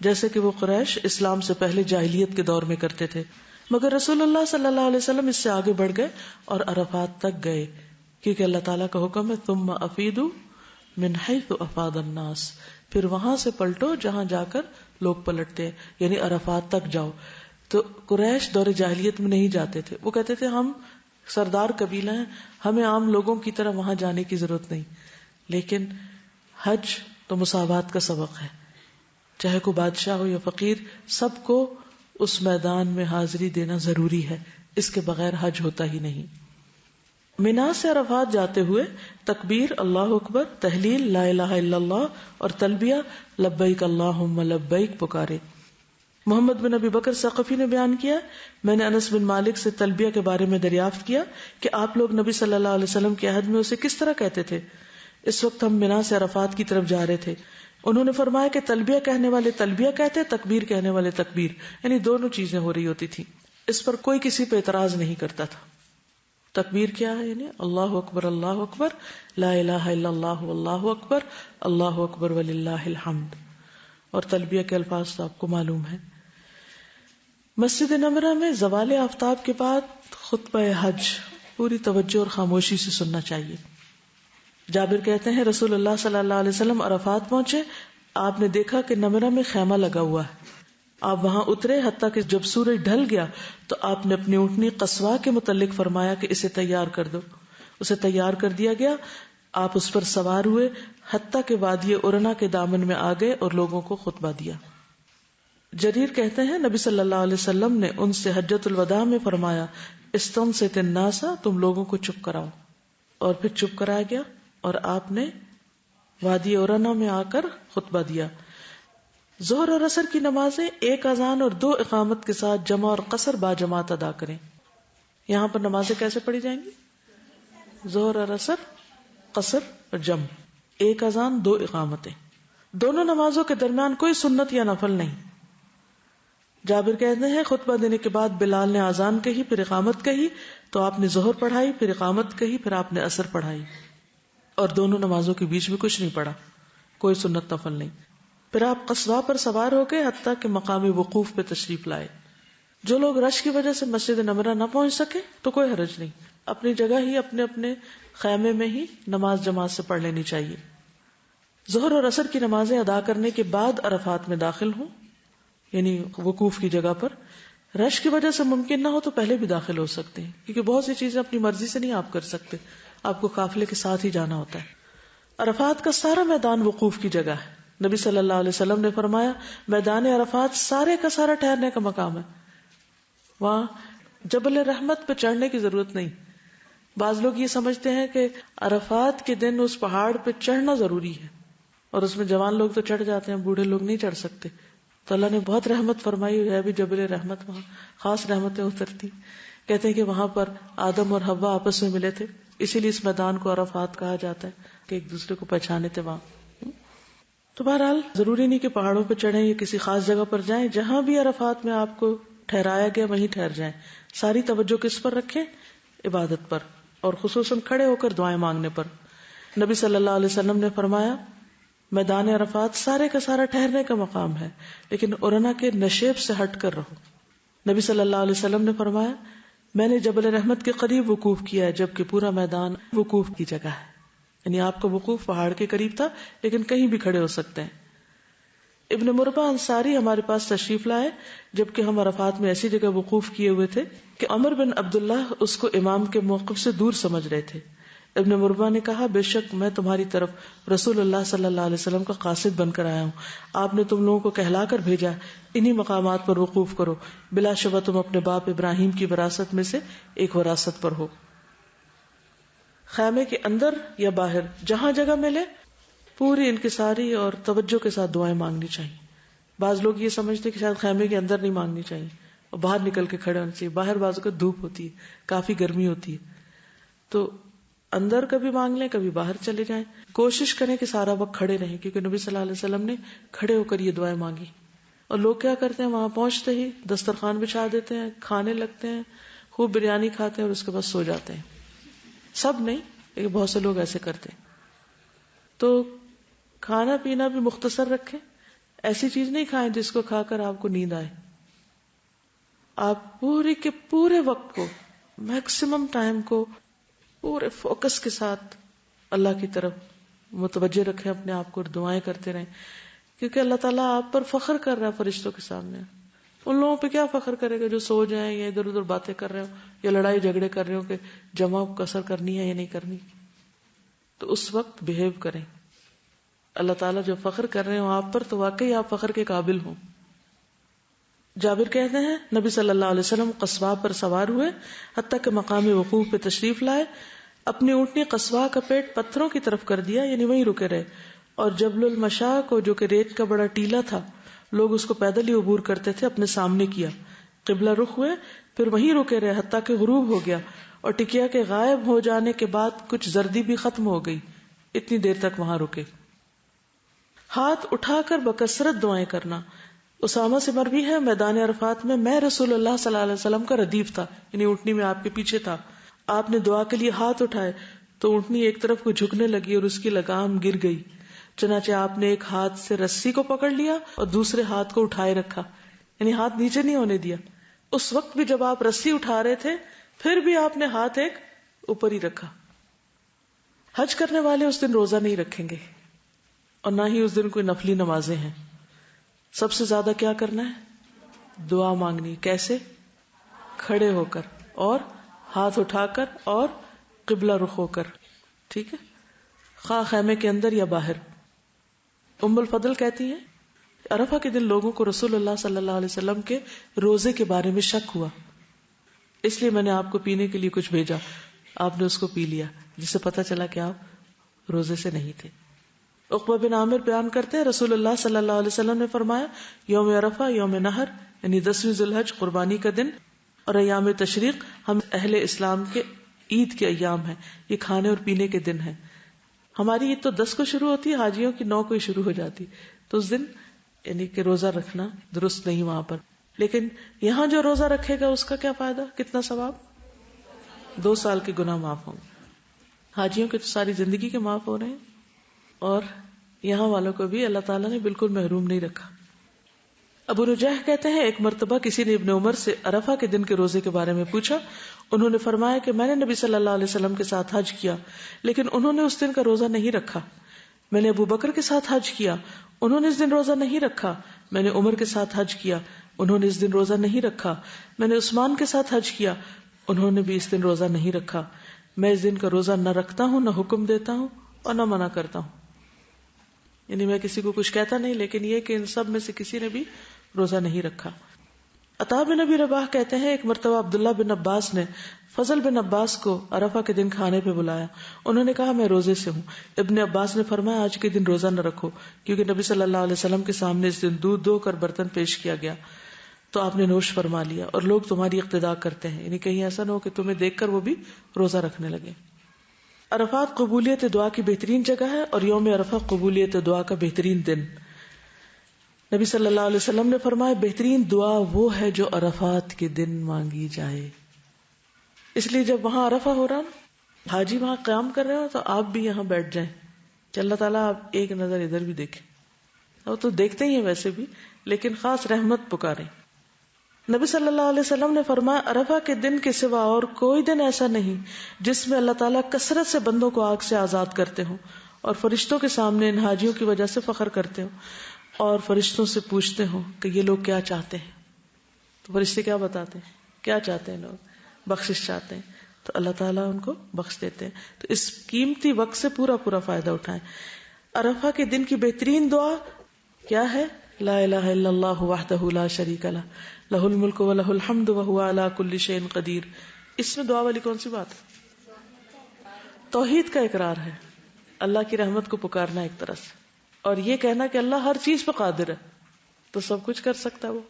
[SPEAKER 2] جیسے کہ وہ قریش اسلام سے پہلے جاہلیت کے دور میں کرتے تھے. مگر رسول اللہ صلی اللہ علیہ وسلم اس سے آگے بڑھ گئے اور عرفات تک گئے، کیونکہ اللہ تعالیٰ کا حکم ہے ثم افیدوا من حیث افاض الناس، پھر وہاں سے پلٹو جہاں جا کر لوگ پلٹتے ہیں، یعنی عرفات تک جاؤ. تو قریش دور جاہلیت میں نہیں جاتے تھے، وہ کہتے تھے ہم سردار قبیلہ ہیں، ہمیں عام لوگوں کی طرح وہاں جانے کی ضرورت نہیں. لیکن حج تو مساوات کا سبق ہے، چاہے کوئی بادشاہ ہو یا فقیر، سب کو اس میدان میں حاضری دینا ضروری ہے، اس کے بغیر حج ہوتا ہی نہیں. منا سے عرفات جاتے ہوئے تکبیر اللہ اکبر، تحلیل لا الہ الا اللہ اور تلبیہ لبیک اللہم لبیک پکارے. محمد بن ابی بکر ثقفی نے بیان کیا میں نے انس بن مالک سے تلبیہ کے بارے میں دریافت کیا کہ آپ لوگ نبی صلی اللہ علیہ وسلم کے عہد میں اسے کس طرح کہتے تھے. اس وقت ہم منا سے عرفات کی طرف جا رہے تھے. انہوں نے فرمایا کہ تلبیہ کہنے والے تلبیہ کہتے، تکبیر کہنے والے تکبیر، یعنی دونوں چیزیں ہو رہی ہوتی تھی. اس پر کوئی کسی پہ اعتراض نہیں کرتا تھا. تکبیر کیا ہے؟ یعنی اللہ اکبر لا الہ الا اللہ واللہ اکبر وللہ الحمد. اور تلبیہ کے الفاظ تو آپ کو معلوم ہے. مسجد نمرہ میں زوال آفتاب کے بعد خطبہ حج پوری توجہ اور خاموشی سے سننا چاہیے. جابر کہتے ہیں رسول اللہ صلی اللہ علیہ وسلم عرفات پہنچے، آپ نے دیکھا کہ نمرہ میں خیمہ لگا ہوا ہے. آپ وہاں اترے، حتیٰ کہ جب سورج ڈھل گیا تو آپ نے اپنی اونٹنی قصواء کے متعلق فرمایا کہ اسے تیار کر دو. اسے تیار کر دیا گیا. آپ اس پر سوار ہوئے حتیٰ کہ وادی ارنا کے دامن میں آ گئے اور لوگوں کو خطبہ دیا. جریر کہتے ہیں نبی صلی اللہ علیہ وسلم نے ان سے حجۃ الوداع میں فرمایا استنصت الناس، تم لوگوں کو چپ کراؤ. اور پھر چپ کرایا گیا اور آپ نے وادی ارنا میں آ کر خطبہ دیا. ظہر اور عصر کی نمازیں 1 اذان اور 2 اقامت کے ساتھ جمع اور قصر با جماعت ادا کریں. یہاں پر نمازیں کیسے پڑھی جائیں گی؟ ظہر اور عصر، قصر اور جمع، 1 اذان 2 اقامتیں. دونوں نمازوں کے درمیان کوئی سنت یا نفل نہیں. جابر کہتے ہیں خطبہ دینے کے بعد بلال نے اذان کہی، پھر اقامت کہی، تو آپ نے ظہر پڑھائی، پھر اقامت کہی، پھر آپ نے عصر پڑھائی، اور دونوں نمازوں کے بیچ میں کچھ نہیں پڑھا، کوئی سنت نفل نہیں. پھر آپ قصواء پر سوار ہو گئے حتیٰ کہ مقام وقوف پہ تشریف لائے. جو لوگ رش کی وجہ سے مسجد نمرہ نہ پہنچ سکے تو کوئی حرج نہیں، اپنی جگہ ہی اپنے اپنے خیمے میں ہی نماز جماعت سے پڑھ لینی چاہیے. ظہر اور عصر کی نمازیں ادا کرنے کے بعد عرفات میں داخل ہوں، یعنی وقوف کی جگہ پر. رش کی وجہ سے ممکن نہ ہو تو پہلے بھی داخل ہو سکتے ہیں، کیونکہ بہت سی چیزیں اپنی مرضی سے نہیں آپ کر سکتے، آپ کو قافلے کے ساتھ ہی جانا ہوتا ہے. عرفات کا سارا میدان وقوف کی جگہ ہے. نبی صلی اللہ علیہ وسلم نے فرمایا میدان عرفات سارے کا سارا ٹھہرنے کا مقام ہے. وہاں جبل رحمت پہ چڑھنے کی ضرورت نہیں. بعض لوگ یہ سمجھتے ہیں کہ عرفات کے دن اس پہاڑ پہ چڑھنا ضروری ہے، اور اس میں جوان لوگ تو چڑھ جاتے ہیں، بوڑھے لوگ نہیں چڑھ سکتے. تو اللہ نے بہت رحمت فرمائی ہے، بھی جبل رحمت، وہاں خاص رحمتیں اترتی. کہتے ہیں کہ وہاں پر آدم اور حوا آپس میں ملے تھے، اسی لیے اس میدان کو عرفات کہا جاتا ہے کہ ایک دوسرے کو پہچانے تھے وہاں. تو بہرحال ضروری نہیں کہ پہاڑوں پہ چڑھیں یا کسی خاص جگہ پر جائیں، جہاں بھی عرفات میں آپ کو ٹھہرایا گیا وہیں ٹھہر جائیں. ساری توجہ کس پر رکھیں؟ عبادت پر، اور خصوصاً کھڑے ہو کر دعائیں مانگنے پر. نبی صلی اللہ علیہ وسلم نے فرمایا میدان عرفات سارے کا سارا ٹھہرنے کا مقام ہے، لیکن ارنا کے نشیب سے ہٹ کر رہو. نبی صلی اللہ علیہ وسلم نے فرمایا میں نے جبل رحمت کے قریب وقوف کیا ہے، جبکہ پورا میدان وقوف کی جگہ ہے. یعنی آپ کا وقوف پہاڑ کے قریب تھا، لیکن کہیں بھی کھڑے ہو سکتے ہیں. ابن مربع انصاری ہمارے پاس تشریف لائے جبکہ ہم عرفات میں ایسی جگہ وقوف کیے ہوئے تھے کہ عمر بن عبداللہ اس کو امام کے موقف سے دور سمجھ رہے تھے. ابن مربع نے کہا بے شک میں تمہاری طرف رسول اللہ صلی اللہ علیہ وسلم کا قاصد بن کر آیا ہوں، آپ نے تم لوگوں کو کہلا کر بھیجا انہی مقامات پر وقوف کرو، بلا شبہ تم اپنے باپ ابراہیم کی وراثت میں سے ایک وراثت پر ہو. خیمے کے اندر یا باہر جہاں جگہ ملے پوری انکساری اور توجہ کے ساتھ دعائیں مانگنی چاہیے. بعض لوگ یہ سمجھتے کہ شاید خیمے کے اندر نہیں مانگنی چاہیے اور باہر نکل کے کھڑے ہونا چاہیے. باہر بعض کو دھوپ ہوتی ہے، کافی گرمی ہوتی ہے، تو اندر کبھی مانگ لیں کبھی باہر چلے جائیں. کوشش کریں کہ سارا وقت کھڑے رہیں، کیونکہ نبی صلی اللہ علیہ وسلم نے کھڑے ہو کر یہ دعائیں مانگی. اور لوگ کیا کرتے ہیں، وہاں پہنچتے ہی دسترخوان بچھا دیتے ہیں، کھانے لگتے ہیں، خوب بریانی کھاتے ہیں اور اس کے بعد سو جاتے ہیں. سب نہیں، لیکن بہت سے لوگ ایسے کرتے ہیں. تو کھانا پینا بھی مختصر رکھیں، ایسی چیز نہیں کھائیں جس کو کھا کر آپ کو نیند آئے. آپ پورے کے پورے وقت کو، میکسیمم ٹائم کو پورے فوکس کے ساتھ اللہ کی طرف متوجہ رکھیں اپنے آپ کو، اور دعائیں کرتے رہیں، کیونکہ اللہ تعالیٰ آپ پر فخر کر رہا ہے فرشتوں کے سامنے. ان لوگوں پہ کیا فخر کرے گا جو سو جائیں یا ادھر ادھر باتیں کر رہے ہو یا لڑائی جھگڑے کر رہے ہو کہ جمع کسر کرنی ہے یا نہیں کرنی. تو اس وقت بہیو کریں. اللہ تعالیٰ جو فخر کر رہے ہوں آپ پر تو واقعی آپ فخر کے قابل ہوں. جابر کہتے ہیں نبی صلی اللہ علیہ وسلم قصواء پر سوار ہوئے حتیٰ کہ مقام وقوف پہ تشریف لائے. اپنی اونٹنی قصواء کا پیٹ پتھروں کی طرف کر دیا، یعنی وہیں رکے رہے. اور جبل المشاء کو، جو کہ ریت کا بڑا ٹیلا تھا، لوگ اس کو پیدل ہی عبور کرتے تھے، اپنے سامنے کیا. قبلہ رخ ہوئے، پھر وہیں رکے رہے حتیٰ کہ غروب ہو گیا. اور ٹکیا کے غائب ہو جانے کے بعد کچھ زردی بھی ختم ہو گئی، اتنی دیر تک وہاں رکے. ہاتھ اٹھا کر بکثرت دعائیں کرنا. اسامہ سے مروی ہے میدان عرفات میں رسول اللہ صلی اللہ علیہ وسلم کا ردیف تھا، یعنی اونٹنی میں آپ کے پیچھے تھا. آپ نے دعا کے لیے ہاتھ اٹھائے تو اونٹنی ایک طرف کو جھکنے لگی اور اس کی لگام گر گئی. چنانچہ آپ نے ایک ہاتھ سے رسی کو پکڑ لیا اور دوسرے ہاتھ کو اٹھائے رکھا، یعنی ہاتھ نیچے نہیں ہونے دیا. اس وقت بھی جب آپ رسی اٹھا رہے تھے پھر بھی آپ نے ہاتھ ایک اوپر ہی رکھا. حج کرنے والے اس دن روزہ نہیں رکھیں گے اور نہ ہی اس دن کوئی نفلی نمازیں ہیں. سب سے زیادہ کیا کرنا ہے؟ دعا مانگنی. کیسے؟ کھڑے ہو کر اور ہاتھ اٹھا کر اور قبلہ رخ ہو کر. ٹھیک ہے، خواہ خیمے کے اندر یا باہر. ام الفضل کہتی ہیں عرفہ کے دن لوگوں کو رسول اللہ صلی اللہ علیہ وسلم کے روزے کے بارے میں شک ہوا، اس لیے میں نے آپ کو پینے کے لیے کچھ بھیجا. آپ نے اس کو پی لیا، جس سے پتا چلا کہ آپ روزے سے نہیں تھے. عقبہ بن عامر بیان کرتے ہیں رسول اللہ صلی اللہ علیہ وسلم نے فرمایا یوم عرفہ یوم نحر یعنی 10ویں ذی الحج قربانی کا دن اور ایام تشریق ہم اہل اسلام کے عید کے ایام ہیں، یہ کھانے اور پینے کے دن ہیں. ہماری عید تو 10 کو شروع ہوتی ہے، حاجیوں کی 9 کو ہی شروع ہو جاتی، تو اس دن یعنی کہ روزہ رکھنا درست نہیں وہاں پر. لیکن یہاں جو روزہ رکھے گا اس کا کیا فائدہ، کتنا ثواب؟ 2 سال کے گناہ معاف ہوں گے. حاجیوں کے تو ساری زندگی کے معاف ہو رہے ہیں اور یہاں والوں کو بھی اللہ تعالیٰ نے بالکل محروم نہیں رکھا. ابو نجیح کہتے ہیں ایک مرتبہ کسی نے ابن عمر سے عرفہ کے دن کے روزے کے بارے میں پوچھا. انہوں نے فرمایا کہ میں نے نبی صلی اللہ علیہ وسلم کے ساتھ حج کیا لیکن انہوں نے اس دن کا روزہ نہیں رکھا. میں نے ابو بکر کے ساتھ حج کیا، انہوں نے اس دن روزہ نہیں رکھا. میں نے عمر کے ساتھ حج کیا، انہوں نے اس دن روزہ نہیں رکھا. میں نے عثمان کے ساتھ حج کیا، انہوں نے بھی اس دن روزہ نہیں رکھا. میں اس دن کا روزہ نہ رکھتا ہوں، نہ حکم دیتا ہوں اور نہ منع کرتا ہوں. یعنی میں کسی کو کچھ کہتا نہیں، لیکن یہ کہ ان سب میں سے کسی نے بھی روزہ نہیں رکھا. عطا بن ابی رباح کہتے ہیں ایک مرتبہ عبداللہ بن عباس نے فضل بن عباس کو عرفہ کے دن کھانے پہ بلایا. انہوں نے کہا میں روزے سے ہوں. ابن عباس نے فرمایا آج کے دن روزہ نہ رکھو، کیونکہ نبی صلی اللہ علیہ وسلم کے سامنے اس دن دودھ دو کر برتن پیش کیا گیا تو آپ نے نوش فرما لیا اور لوگ تمہاری اقتدا کرتے ہیں، یعنی کہیں ایسا نہ ہو کہ تمہیں دیکھ کر وہ بھی روزہ رکھنے لگے. عرفات قبولیت دعا کی بہترین جگہ ہے اور یوم عرفہ قبولیت دعا کا بہترین دن. نبی صلی اللہ علیہ وسلم نے فرمایا بہترین دعا وہ ہے جو عرفات کے دن مانگی جائے. اس لیے جب وہاں عرفہ ہو رہا نا، حاجی وہاں قیام کر رہے ہو تو آپ بھی یہاں بیٹھ جائیں کہ اللہ تعالیٰ آپ ایک نظر ادھر بھی دیکھیں. اور تو دیکھتے ہی ہیں ویسے بھی، لیکن خاص رحمت پکاریں. نبی صلی اللہ علیہ وسلم نے فرمایا عرفہ کے دن کے سوا اور کوئی دن ایسا نہیں جس میں اللہ تعالیٰ کثرت سے بندوں کو آگ سے آزاد کرتے ہوں اور فرشتوں کے سامنے ان حاجیوں کی وجہ سے فخر کرتے ہوں اور فرشتوں سے پوچھتے ہوں کہ یہ لوگ کیا چاہتے ہیں. تو فرشتے کیا بتاتے ہیں، کیا چاہتے ہیں لوگ؟ بخشش چاہتے ہیں، تو اللہ تعالیٰ ان کو بخش دیتے ہیں. تو اس قیمتی وقت سے پورا فائدہ اٹھائیں. عرفہ کے دن کی بہترین دعا کیا ہے؟ لا الہ الا اللہ وحدہ لا شریک لہ لہ الملک و لہ الحمد وہو علی کل شیء قدیر. اس میں دعا والی کون سی بات ہے؟ توحید کا اقرار ہے، اللہ کی رحمت کو پکارنا ایک طرح سے، اور یہ کہنا کہ اللہ ہر چیز پہ قادر ہے، تو سب کچھ کر سکتا ہے وہ.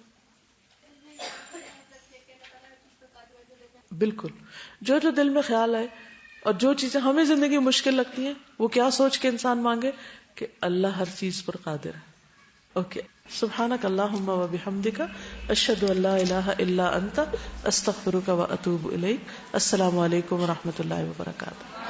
[SPEAKER 2] بالکل جو دل میں خیال آئے اور جو چیزیں ہمیں زندگی مشکل لگتی ہیں وہ کیا سوچ کے انسان مانگے کہ اللہ ہر چیز پر قادر ہے. اوکے، سبحانک اللہم و بحمدک اشہد ان لا الہ الا انت استغفرک و اتوب الیک. السلام علیکم و رحمۃ اللہ وبرکاتہ.